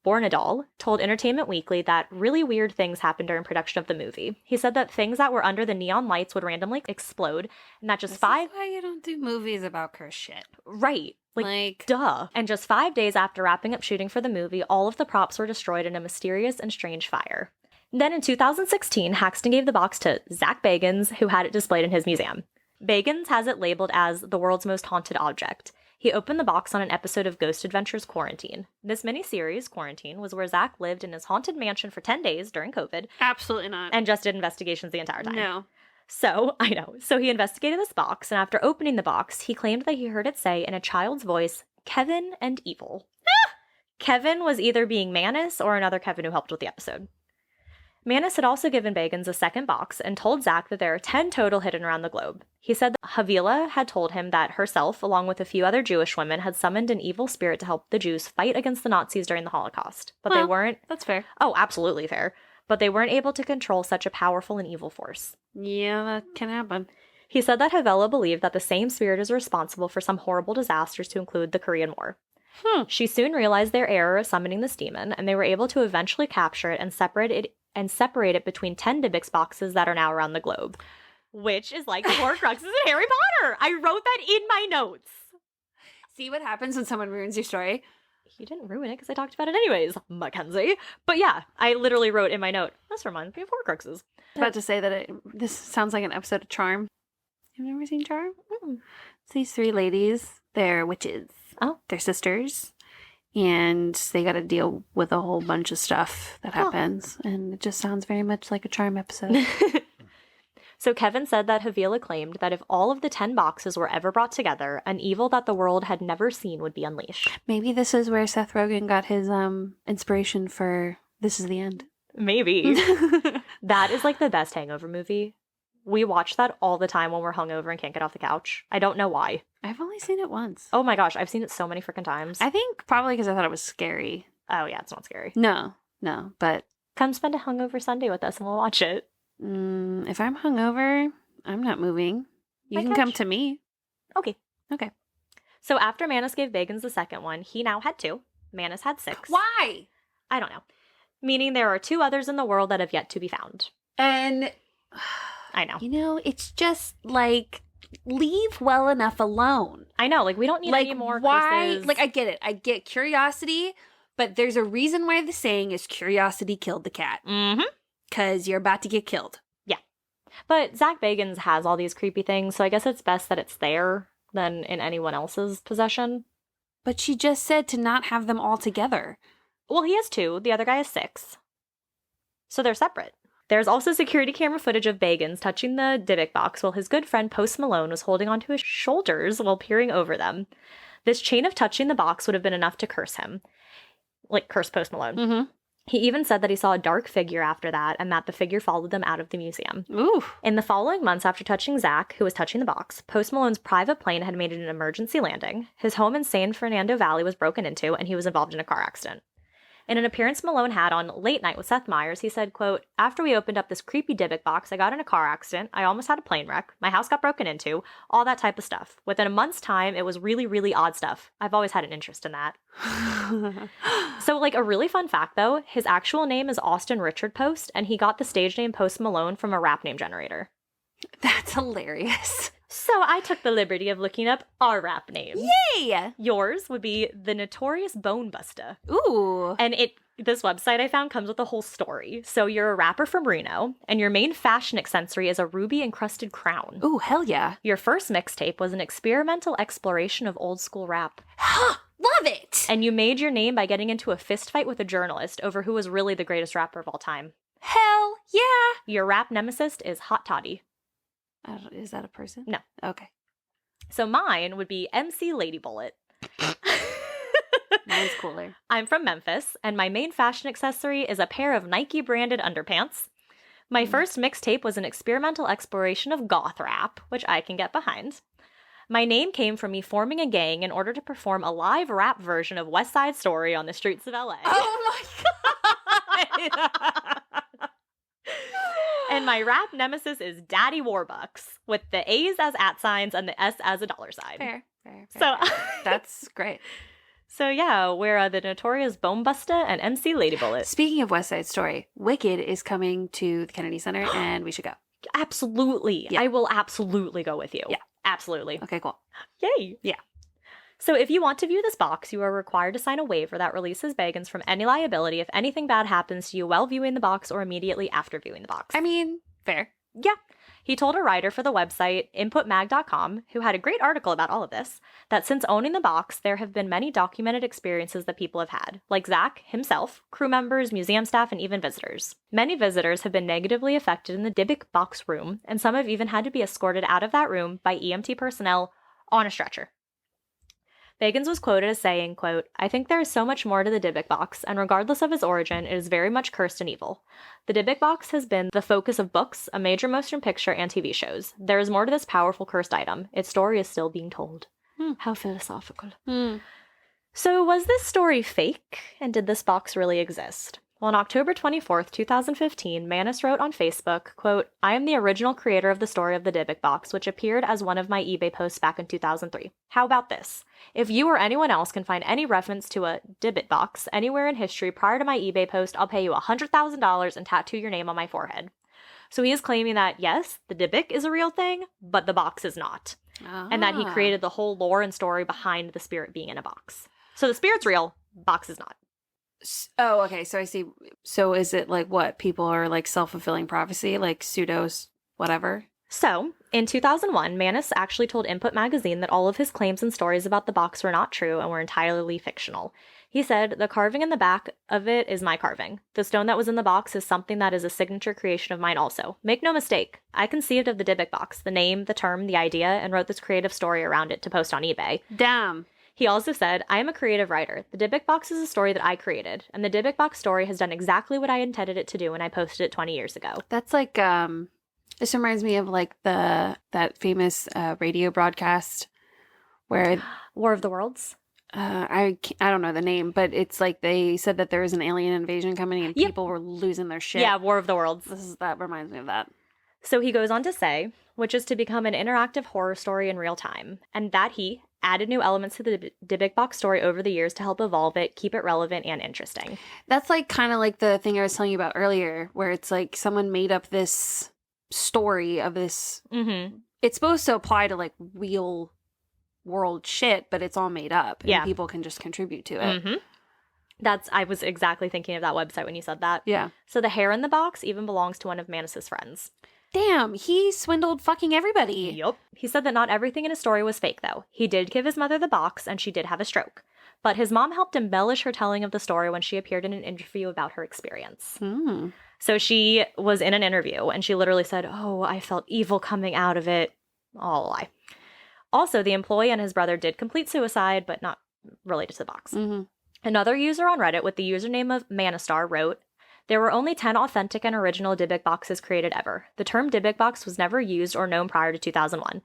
Bornedal told Entertainment Weekly that really weird things happened during production of the movie. He said that things that were under the neon lights would randomly explode, and that just This is why you don't do movies about cursed shit. Right. Like, duh. And just 5 days after wrapping up shooting for the movie, all of the props were destroyed in a mysterious and strange fire. Then in 2016, Haxton gave the box to Zach Bagans, who had it displayed in his museum. Bagans has it labeled as the world's most haunted object. He opened the box on an episode of Ghost Adventures Quarantine. This miniseries, Quarantine, was where Zach lived in his haunted mansion for 10 days during COVID. Absolutely not. And just did investigations the entire time. No. So he investigated this box, and after opening the box, he claimed that he heard it say in a child's voice, Kevin and evil. Kevin was either being Manus or another Kevin who helped with the episode. Manus had also given Bagans a second box and told Zach that there are 10 total hidden around the globe. He said that Havila had told him that herself, along with a few other Jewish women, had summoned an evil spirit to help the Jews fight against the Nazis during the Holocaust. But they weren't... That's fair. Oh, absolutely fair. But they weren't able to control such a powerful and evil force. Yeah, that can happen. He said that Havila believed that the same spirit is responsible for some horrible disasters to include the Korean War. She soon realized their error of summoning this demon, and they were able to eventually capture it and separate it between 10 Dybbuk boxes that are now around the globe. Which is like the Horcruxes in Harry Potter. I wrote that in my notes. See what happens when someone ruins your story? You didn't ruin it because I talked about it anyways, Mackenzie. But yeah, I literally wrote in my note, this reminds me of Horcruxes. I was about to say that this sounds like an episode of Charm. You've never seen Charm? It's these 3 ladies. They're witches. Oh. They're sisters. And they got to deal with a whole bunch of stuff that happens. And it just sounds very much like a Charm episode. So Kevin said that Havila claimed that if all of the 10 boxes were ever brought together, an evil that the world had never seen would be unleashed. Maybe this is where Seth Rogen got his inspiration for This Is the End. Maybe. That is like the best Hangover movie. We watch that all the time when we're hungover and can't get off the couch. I don't know why. I've only seen it once. Oh my gosh, I've seen it so many freaking times. I think probably because I thought it was scary. Oh yeah, it's not scary. No, but Come spend a hungover Sunday with us and we'll watch it. if I'm hungover, I'm not moving. You can come to me. Okay. Okay. So after Manus gave Bagans the second one, he now had 2. Manus had 6. Why? I don't know. Meaning there are 2 others in the world that have yet to be found. And I know. You know, it's just like, leave well enough alone. I know, like we don't need like, any more why? curses. Like I get it. I get curiosity, but there's a reason why the saying is curiosity killed the cat. Mm-hmm. Because you're about to get killed. Yeah. But Zach Bagans has all these creepy things, so I guess it's best that it's there than in anyone else's possession. But she just said to not have them all together. Well, he has 2. The other guy has 6. So they're separate. There's also security camera footage of Bagans touching the Dybbuk box while his good friend Post Malone was holding onto his shoulders while peering over them. This chain of touching the box would have been enough to curse him. Like, curse Post Malone. Mm-hmm. He even said that he saw a dark figure after that and that the figure followed them out of the museum. Ooh. In the following months after touching Zach, who was touching the box, Post Malone's private plane had made an emergency landing. His home in San Fernando Valley was broken into, and he was involved in a car accident. In an appearance Malone had on Late Night with Seth Meyers, he said, quote, "After we opened up this creepy Dybbuk box, I got in a car accident, I almost had a plane wreck, my house got broken into, all that type of stuff. Within a month's time, it was really, really odd stuff. I've always had an interest in that." So, like, a really fun fact, though, his actual name is Austin Richard Post, and he got the stage name Post Malone from a rap name generator. That's hilarious. So I took the liberty of looking up our rap names. Yay! Yours would be the Notorious Bone Busta. Ooh. And this website I found comes with a whole story. So you're a rapper from Reno, and your main fashion accessory is a ruby-encrusted crown. Ooh, hell yeah. Your first mixtape was an experimental exploration of old-school rap. Ha! Love it! And you made your name by getting into a fistfight with a journalist over who was really the greatest rapper of all time. Hell yeah! Your rap nemesis is Hot Toddy. Is that a person? No. Okay. So mine would be MC Lady Bullet. Mine's cooler. I'm from Memphis, and my main fashion accessory is a pair of Nike-branded underpants. My first mixtape was an experimental exploration of goth rap, which I can get behind. My name came from me forming a gang in order to perform a live rap version of West Side Story on the streets of LA. Oh my god! And my rap nemesis is Daddy Warbucks, with the A's as @ signs and the S as a $ sign. Fair. So That's great. So yeah, we're the Notorious Bone Busta and MC Lady Bullet. Speaking of West Side Story, Wicked is coming to the Kennedy Center, and we should go. Absolutely. Yeah. I will absolutely go with you. Yeah. Absolutely. Okay, cool. Yay. Yeah. So if you want to view this box, you are required to sign a waiver that releases Bagans from any liability if anything bad happens to you while viewing the box or immediately after viewing the box. I mean, fair. Yeah. He told a writer for the website inputmag.com, who had a great article about all of this, that since owning the box, there have been many documented experiences that people have had, like Zach himself, crew members, museum staff, and even visitors. Many visitors have been negatively affected in the Dybbuk Box room, and some have even had to be escorted out of that room by EMT personnel on a stretcher. Bagans was quoted as saying, quote, "I think there is so much more to the Dybbuk Box, and regardless of its origin, it is very much cursed and evil. The Dybbuk Box has been the focus of books, a major motion picture, and TV shows. There is more to this powerful cursed item. Its story is still being told." How philosophical. So was this story fake, and did this box really exist? Well, on October 24th, 2015, Manus wrote on Facebook, quote, "I am the original creator of the story of the Dybbuk Box, which appeared as one of my eBay posts back in 2003. How about this? If you or anyone else can find any reference to a Dybbuk Box anywhere in history prior to my eBay post, I'll pay you $100,000 and tattoo your name on my forehead." So he is claiming that, yes, the Dybbuk is a real thing, but the box is not. And that he created the whole lore and story behind the spirit being in a box. So the spirit's real, box is not. Oh, okay. So I see. So is it like what? People are like self-fulfilling prophecy, like pseudos, whatever? So, in 2001, Manus actually told Input Magazine that all of his claims and stories about the box were not true and were entirely fictional. He said, "The carving in the back of it is my carving. The stone that was in the box is something that is a signature creation of mine also. Make no mistake, I conceived of the Dybbuk Box, the name, the term, the idea, and wrote this creative story around it to post on eBay." Damn. He also said, "I am a creative writer. The Dybbuk Box is a story that I created, and the Dybbuk Box story has done exactly what I intended it to do when I posted it 20 years ago." That's like This reminds me of like that famous radio broadcast where War of the Worlds. I don't know the name, but it's like they said that there was an alien invasion coming and Yep. people were losing their shit. Yeah, War of the Worlds. That reminds me of that. So he goes on to say, which is to become an interactive horror story in real time, and that he added new elements to the Dybbuk Box story over the years to help evolve it, keep it relevant and interesting. That's like kind of like the thing I was telling you about earlier, where it's like someone made up this story of this. Mm-hmm. It's supposed to apply to like real world shit, but it's all made up. And Yeah. people can just contribute to it. Mm-hmm. I was exactly thinking of that website when you said that. Yeah. So the hair in the box even belongs to one of Manus's friends. Damn, he swindled fucking everybody. Yup. He said that not everything in his story was fake, though. He did give his mother the box, and she did have a stroke. But his mom helped embellish her telling of the story when she appeared in an interview about her experience. So she was in an interview, and she literally said, "Oh, I felt evil coming out of it." All a lie. Also, the employee and his brother did complete suicide, but not related to the box. Another user on Reddit with the username of Manastar wrote, "There were only 10 authentic and original Dybbuk boxes created ever. The term Dybbuk box was never used or known prior to 2001.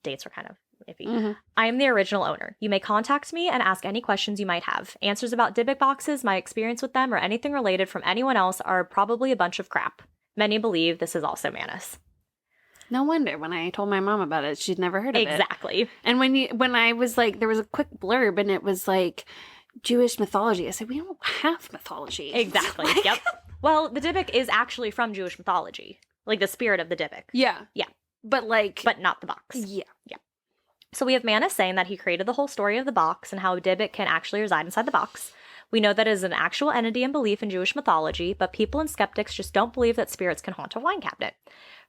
Dates are kind of iffy. I am the original owner. You may contact me and ask any questions you might have. Answers about Dybbuk boxes, my experience with them, or anything related from anyone else are probably a bunch of crap. Many believe this is also Manus." No wonder when I told my mom about it, she'd never heard of it. Exactly. And when I was like, there was a quick blurb and it was like Jewish mythology. I said, we don't have mythology. Exactly. Yep. Well, the Dybbuk is actually from Jewish mythology. Like the spirit of the Dybbuk. Yeah. Yeah. But like. But not the box. Yeah. Yeah. So we have Manus saying that he created the whole story of the box and how Dybbuk can actually reside inside the box. We know that it is an actual entity and belief in Jewish mythology, but people and skeptics just don't believe that spirits can haunt a wine cabinet.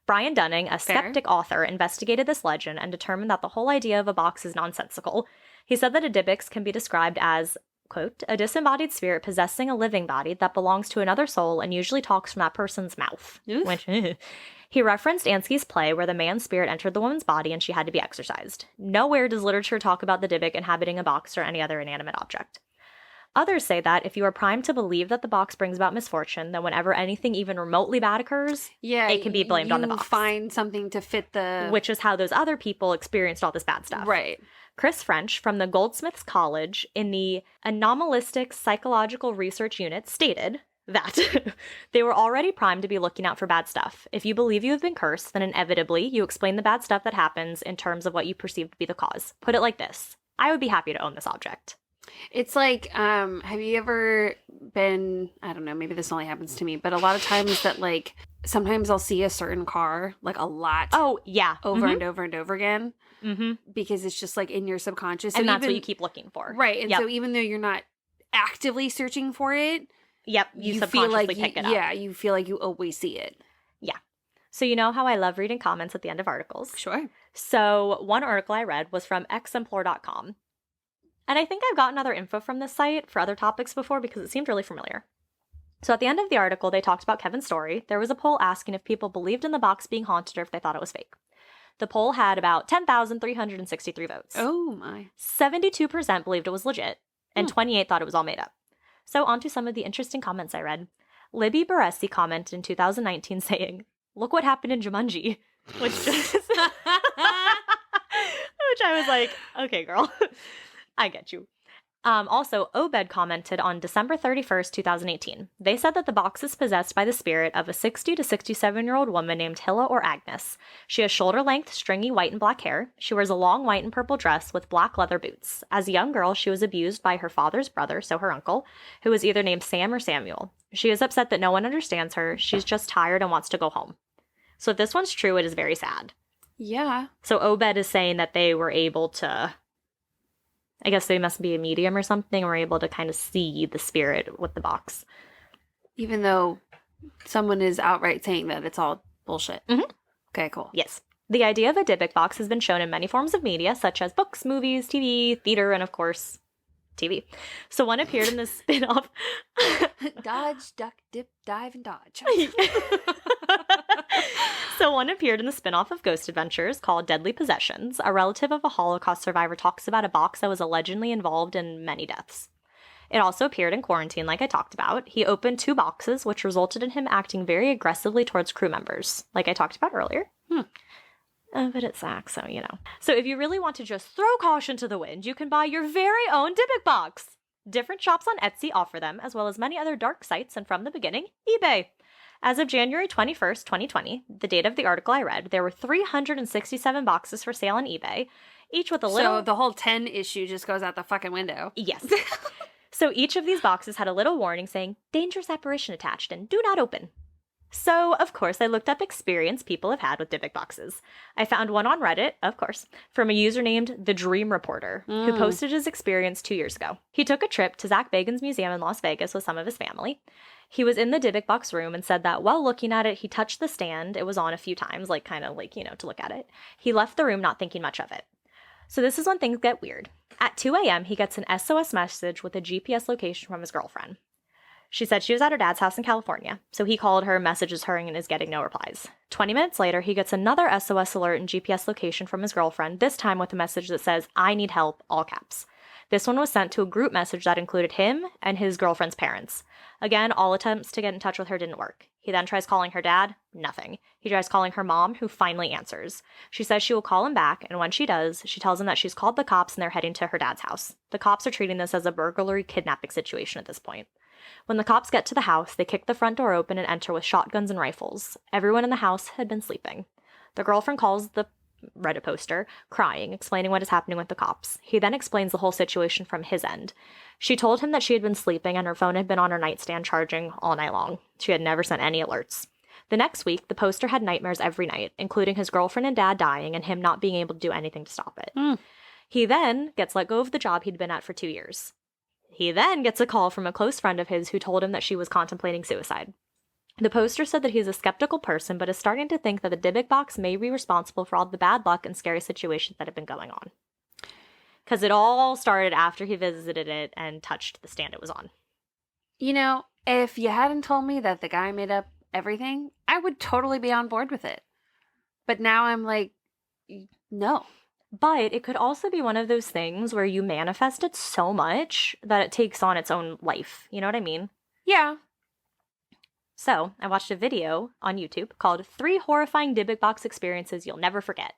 Brian Dunning, a skeptic author, investigated this legend and determined that the whole idea of a box is nonsensical. He said that a Dybbuk can be described as, quote, a disembodied spirit possessing a living body that belongs to another soul and usually talks from that person's mouth. Which, he referenced Ansky's play where the man's spirit entered the woman's body and she had to be exorcised. Nowhere does literature talk about the Dybbuk inhabiting a box or any other inanimate object. Others say that if you are primed to believe that the box brings about misfortune, then whenever anything even remotely bad occurs, it can be blamed on the box. Find something to fit the... Which is how those other people experienced all this bad stuff. Right. Chris French from the Goldsmiths College in the Anomalistic Psychological Research Unit stated that they were already primed to be looking out for bad stuff. If you believe you have been cursed, then inevitably you explain the bad stuff that happens in terms of what you perceive to be the cause. Put it like this. I would be happy to own this object. It's like, have you ever been, I don't know, maybe this only happens to me, but a lot of times that like, sometimes I'll see a certain car like a lot. Oh, yeah. Over and over and over again. Because it's just like in your subconscious. And that's what you keep looking for. Right. And so even though you're not actively searching for it. Yep. You subconsciously feel like pick it up. Yeah. You feel like you always see it. Yeah. So you know how I love reading comments at the end of articles? Sure. So one article I read was from exemplar.com. And I think I've gotten other info from this site for other topics before because it seemed really familiar. So at the end of the article, they talked about Kevin's story. There was a poll asking if people believed in the box being haunted or if they thought it was fake. The poll had about 10,363 votes. Oh my. 72% believed it was legit, and 28 thought it was all made up. So on to some of the interesting comments I read. Libby Baresi commented in 2019 saying, "Look what happened in Jumanji," which I was like, okay, girl. I get you. Also, Obed commented on December 31st, 2018. They said that the box is possessed by the spirit of a 60 to 67-year-old woman named Hilla or Agnes. She has shoulder-length, stringy white and black hair. She wears a long white and purple dress with black leather boots. As a young girl, she was abused by her father's brother, so her uncle, who was either named Sam or Samuel. She is upset that no one understands her. She's just tired and wants to go home. So if this one's true, it is very sad. Yeah. So Obed is saying that they were able to... I guess they must be a medium or something, and were able to kind of see the spirit with the box. Even though someone is outright saying that it's all bullshit. Okay, cool. Yes. The idea of a Dybbuk box has been shown in many forms of media, such as books, movies, TV, theater, and of course, TV. So one appeared in the spin-off... Dodge, duck, dip, dive, and dodge. So one appeared in the spin-off of Ghost Adventures called Deadly Possessions. A relative of a Holocaust survivor talks about a box that was allegedly involved in many deaths. It also appeared in quarantine, like I talked about. He opened 2 boxes, which resulted in him acting very aggressively towards crew members, like I talked about earlier. But it's Zach, so you know. So if you really want to just throw caution to the wind, you can buy your very own Dybbuk Box. Different shops on Etsy offer them, as well as many other dark sites, and from the beginning, eBay. As of January 21st, 2020, the date of the article I read, there were 367 boxes for sale on eBay, each with a little... So the whole 10 issue just goes out the fucking window. Yes. So each of these boxes had a little warning saying, dangerous apparition attached and do not open. So, of course, I looked up experience people have had with Dybbuk boxes. I found one on Reddit, of course, from a user named The Dream Reporter, who posted his experience 2 years ago. He took a trip to Zach Bagans' museum in Las Vegas with some of his family. He was in the Dybbuk box room and said that while looking at it, he touched the stand. It was on a few times, like kind of like, you know, to look at it. He left the room not thinking much of it. So this is when things get weird. At 2 a.m., he gets an SOS message with a GPS location from his girlfriend. She said she was at her dad's house in California, so he called her, messages her, and is getting no replies. 20 minutes later, he gets another SOS alert and GPS location from his girlfriend, this time with a message that says, I need help, all caps. This one was sent to a group message that included him and his girlfriend's parents. Again, all attempts to get in touch with her didn't work. He then tries calling her dad, nothing. He tries calling her mom, who finally answers. She says she will call him back, and when she does, she tells him that she's called the cops and they're heading to her dad's house. The cops are treating this as a burglary kidnapping situation at this point. When the cops get to the house, they kick the front door open and enter with shotguns and rifles. Everyone in the house had been sleeping. The girlfriend calls the Reddit poster, crying, explaining what is happening with the cops. He then explains the whole situation from his end. She told him that she had been sleeping and her phone had been on her nightstand charging all night long. She had never sent any alerts. The next week, the poster had nightmares every night, including his girlfriend and dad dying and him not being able to do anything to stop it. He then gets let go of the job he'd been at for 2 years. He then gets a call from a close friend of his who told him that she was contemplating suicide. The poster said that he's a skeptical person, but is starting to think that the Dybbuk box may be responsible for all the bad luck and scary situations that have been going on. Because it all started after he visited it and touched the stand it was on. You know, if you hadn't told me that the guy made up everything, I would totally be on board with it. But now I'm like, no. But it could also be one of those things where you manifest it so much that it takes on its own life. You know what I mean? Yeah. So, I watched a video on YouTube called 3 Horrifying Dybbuk Box Experiences You'll Never Forget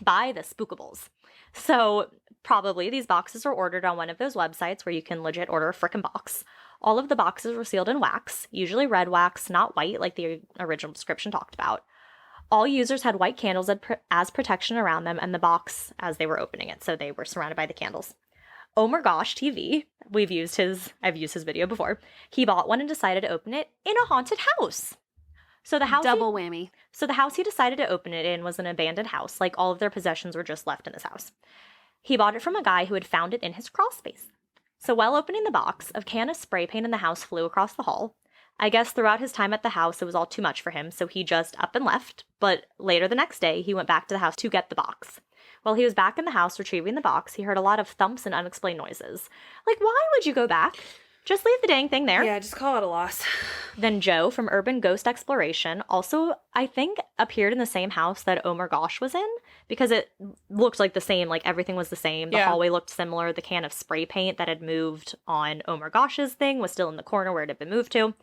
by the Spookables. So, probably these boxes were ordered on one of those websites where you can legit order a frickin' box. All of the boxes were sealed in wax, usually red wax, not white like the original description talked about. All users had white candles as protection around them and the box as they were opening it, so they were surrounded by the candles. Oh my gosh, TV. I've used his video before. He bought one and decided to open it in a haunted house. So the house double whammy. So the house he decided to open it in was an abandoned house, like all of their possessions were just left in this house. He bought it from a guy who had found it in his crawl space. So while opening the box, a can of spray paint in the house flew across the hall. I guess throughout his time at the house, it was all too much for him, so he just up and left. But later the next day, he went back to the house to get the box. While he was back in the house retrieving the box, he heard a lot of thumps and unexplained noises. Like, why would you go back? Just leave the dang thing there. Yeah, just call it a loss. Then Joe from Urban Ghost Exploration also, I think, appeared in the same house that Oh My Gosh was in, because it looked like the same, like everything was the same. The hallway looked similar. The can of spray paint that had moved on Oh My Gosh's thing was still in the corner where it had been moved to.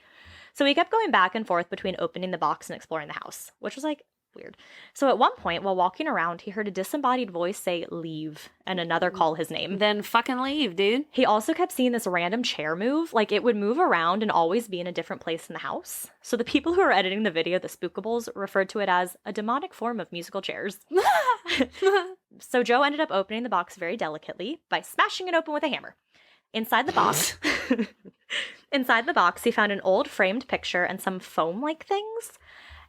So he kept going back and forth between opening the box and exploring the house, which was like weird. So at one point, while walking around, he heard a disembodied voice say, leave, and another call his name. Then fucking leave, dude. He also kept seeing this random chair move. Like, it would move around and always be in a different place in the house. So the people who were editing the video, the Spookables, referred to it as a demonic form of musical chairs. So Joe ended up opening the box very delicately by smashing it open with a hammer. Inside the box, he found an old framed picture and some foam-like things.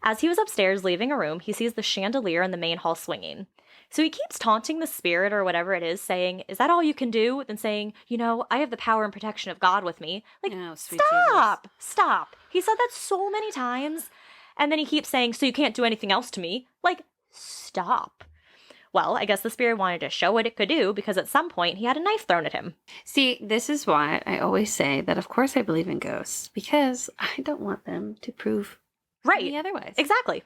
As he was upstairs leaving a room, he sees the chandelier in the main hall swinging. So he keeps taunting the spirit or whatever it is, saying, is that all you can do? Then saying, you know, I have the power and protection of God with me. Like, oh, sweet stop. He said that so many times. And then he keeps saying, so you can't do anything else to me. Like, stop. Well, I guess the spirit wanted to show what it could do because at some point he had a knife thrown at him. See, this is why I always say that of course I believe in ghosts, because I don't want them to prove any otherwise. Exactly.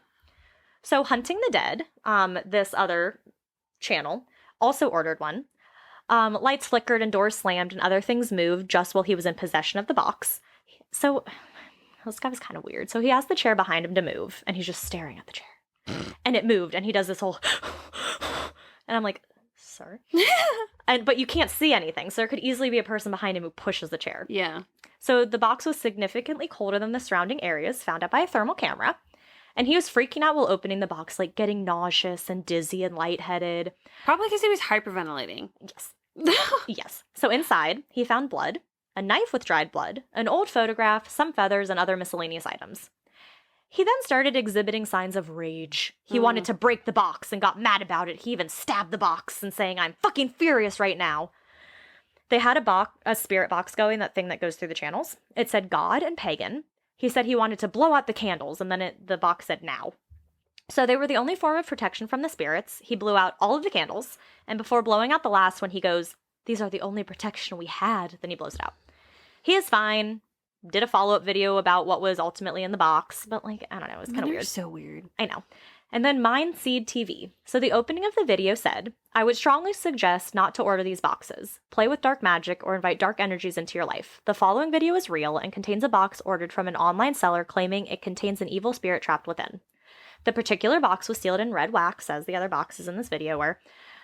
So Hunting the Dead, this other channel, also ordered one. Lights flickered and doors slammed and other things moved just while he was in possession of the box. So this guy was kind of weird. So he asked the chair behind him to move, and he's just staring at the chair. And it moved, and he does this whole and I'm like, sir? But you can't see anything, so there could easily be a person behind him who pushes the chair. Yeah. So the box was significantly colder than the surrounding areas found out by a thermal camera. And he was freaking out while opening the box, like getting nauseous and dizzy and lightheaded. Probably because he was hyperventilating. Yes. Yes. So inside, he found blood, a knife with dried blood, an old photograph, some feathers, and other miscellaneous items. He then started exhibiting signs of rage. He wanted to break the box and got mad about it. He even stabbed the box and saying, "I'm fucking furious right now." They had a spirit box going, that thing that goes through the channels. It said God and pagan. He said he wanted to blow out the candles, and then the box said now. So they were the only form of protection from the spirits. He blew out all of the candles, and before blowing out the last one, he goes, "These are the only protection we had." Then he blows it out. He is fine. Did a follow-up video about what was ultimately in the box, but like, I don't know, it was kind of weird. So weird. I know. And then Mind Seed TV. So the opening of the video said, "I would strongly suggest not to order these boxes. Play with dark magic or invite dark energies into your life. The following video is real and contains a box ordered from an online seller claiming it contains an evil spirit trapped within." The particular box was sealed in red wax, as the other boxes in this video were.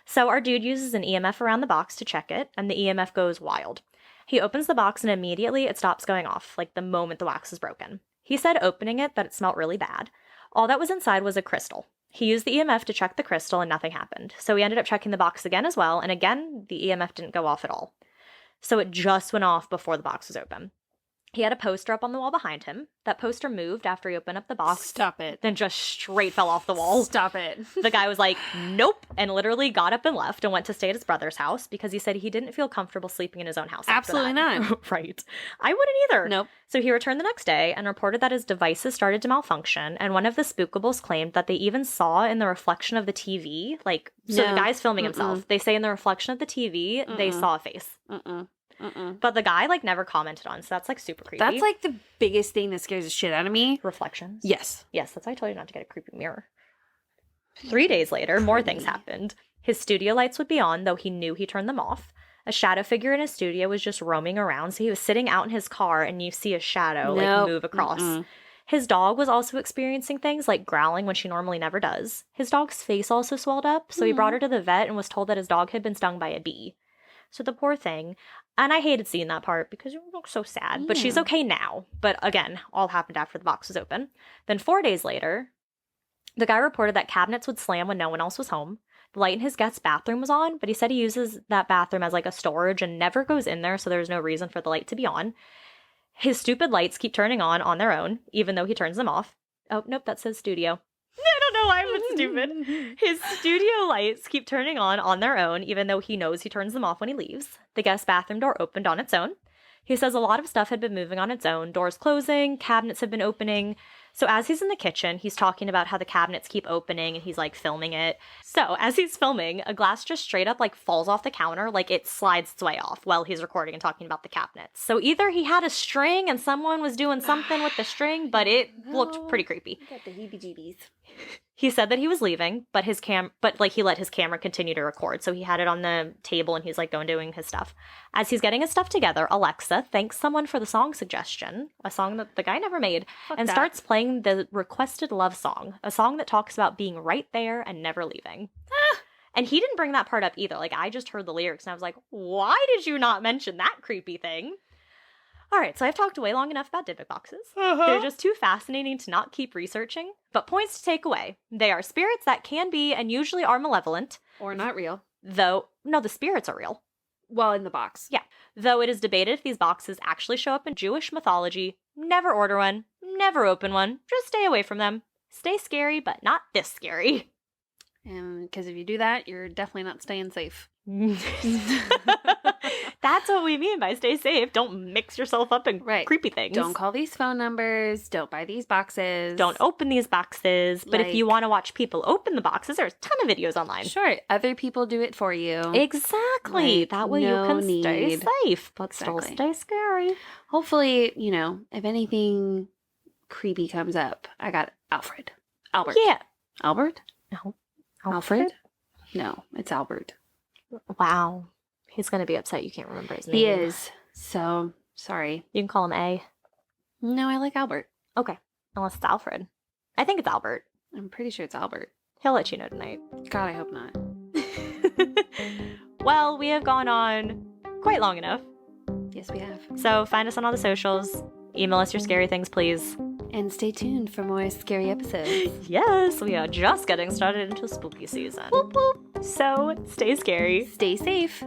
So our dude uses an EMF around the box to check it, and the EMF goes wild. He opens the box and immediately it stops going off, like the moment the wax is broken. He said opening it that it smelled really bad. All that was inside was a crystal. He used the EMF to check the crystal and nothing happened. So he ended up checking the box again as well, and again, the EMF didn't go off at all. So it just went off before the box was open. He had a poster up on the wall behind him. That poster moved after he opened up the box. Stop it. Then just straight fell off the wall. Stop it. The guy was like, nope, and literally got up and left and went to stay at his brother's house because he said he didn't feel comfortable sleeping in his own house. Absolutely not. Right. I wouldn't either. Nope. So he returned the next day and reported that his devices started to malfunction, and one of the spookables claimed that they even saw in the reflection of the TV, like, so the guy's filming himself. They say in the reflection of the TV, they saw a face. But the guy, like, never commented on, so that's, like, super creepy. That's, like, the biggest thing that scares the shit out of me. Reflections? Yes. Yes, that's why I told you not to get a creepy mirror. 3 days later, more things happened. His studio lights would be on, though he knew he turned them off. A shadow figure in his studio was just roaming around, so he was sitting out in his car, and you see a shadow, like, move across. His dog was also experiencing things, like growling when she normally never does. His dog's face also swelled up, so he brought her to the vet and was told that his dog had been stung by a bee. So the poor thing, and I hated seeing that part because it looked so sad, but she's okay now. But again, all happened after the box was open. Then 4 days later, the guy reported that cabinets would slam when no one else was home. The light in his guest's bathroom was on, but he said he uses that bathroom as like a storage and never goes in there, so there's no reason for the light to be on. His stupid lights keep turning on their own, even though he turns them off. Oh, nope, that says studio. I don't know why I'm stupid. His studio lights keep turning on their own, even though he knows he turns them off when he leaves. The guest bathroom door opened on its own. He says a lot of stuff had been moving on its own. Doors closing, cabinets have been opening. So as he's in the kitchen, he's talking about how the cabinets keep opening and he's like filming it. So as he's filming, a glass just straight up like falls off the counter, like it slides its way off while he's recording and talking about the cabinets. So either he had a string and someone was doing something with the string, but it looked pretty creepy. Got the heebie-jeebies. He said that he was leaving, but he let his camera continue to record. So he had it on the table and he's like doing his stuff. As he's getting his stuff together, Alexa thanks someone for the song suggestion, a song that the guy never made, starts playing the requested love song, a song that talks about being right there and never leaving. And he didn't bring that part up either. Like, I just heard the lyrics and I was like, why did you not mention that creepy thing? All right, so I've talked way long enough about Dybbuk boxes. They're just too fascinating to not keep researching. But points to take away. They are spirits that can be and usually are malevolent. Or not real. Though, no, the spirits are real. Well, in the box. Yeah. Though it is debated if these boxes actually show up in Jewish mythology. Never order one. Never open one. Just stay away from them. Stay scary, but not this scary. Because if you do that, you're definitely not staying safe. That's what we mean by stay safe. Don't mix yourself up in creepy things. Don't call these phone numbers. Don't buy these boxes. Don't open these boxes. But if you want to watch people open the boxes, there's a ton of videos online. Sure. Other people do it for you. Exactly. That way you can stay safe, but still stay scary. Hopefully, if anything creepy comes up, I got Albert. Yeah. Albert? No. Alfred? No, it's Albert. Wow. He's going to be upset you can't remember his name. He is. So, sorry. You can call him A. No, I like Albert. Okay. Unless it's Alfred. I think it's Albert. I'm pretty sure it's Albert. He'll let you know tonight. God, I hope not. Well, we have gone on quite long enough. Yes, we have. So find us on all the socials. Email us your scary things, please. And stay tuned for more scary episodes. Yes, we are just getting started into spooky season. Boop, boop. So stay scary. Stay safe.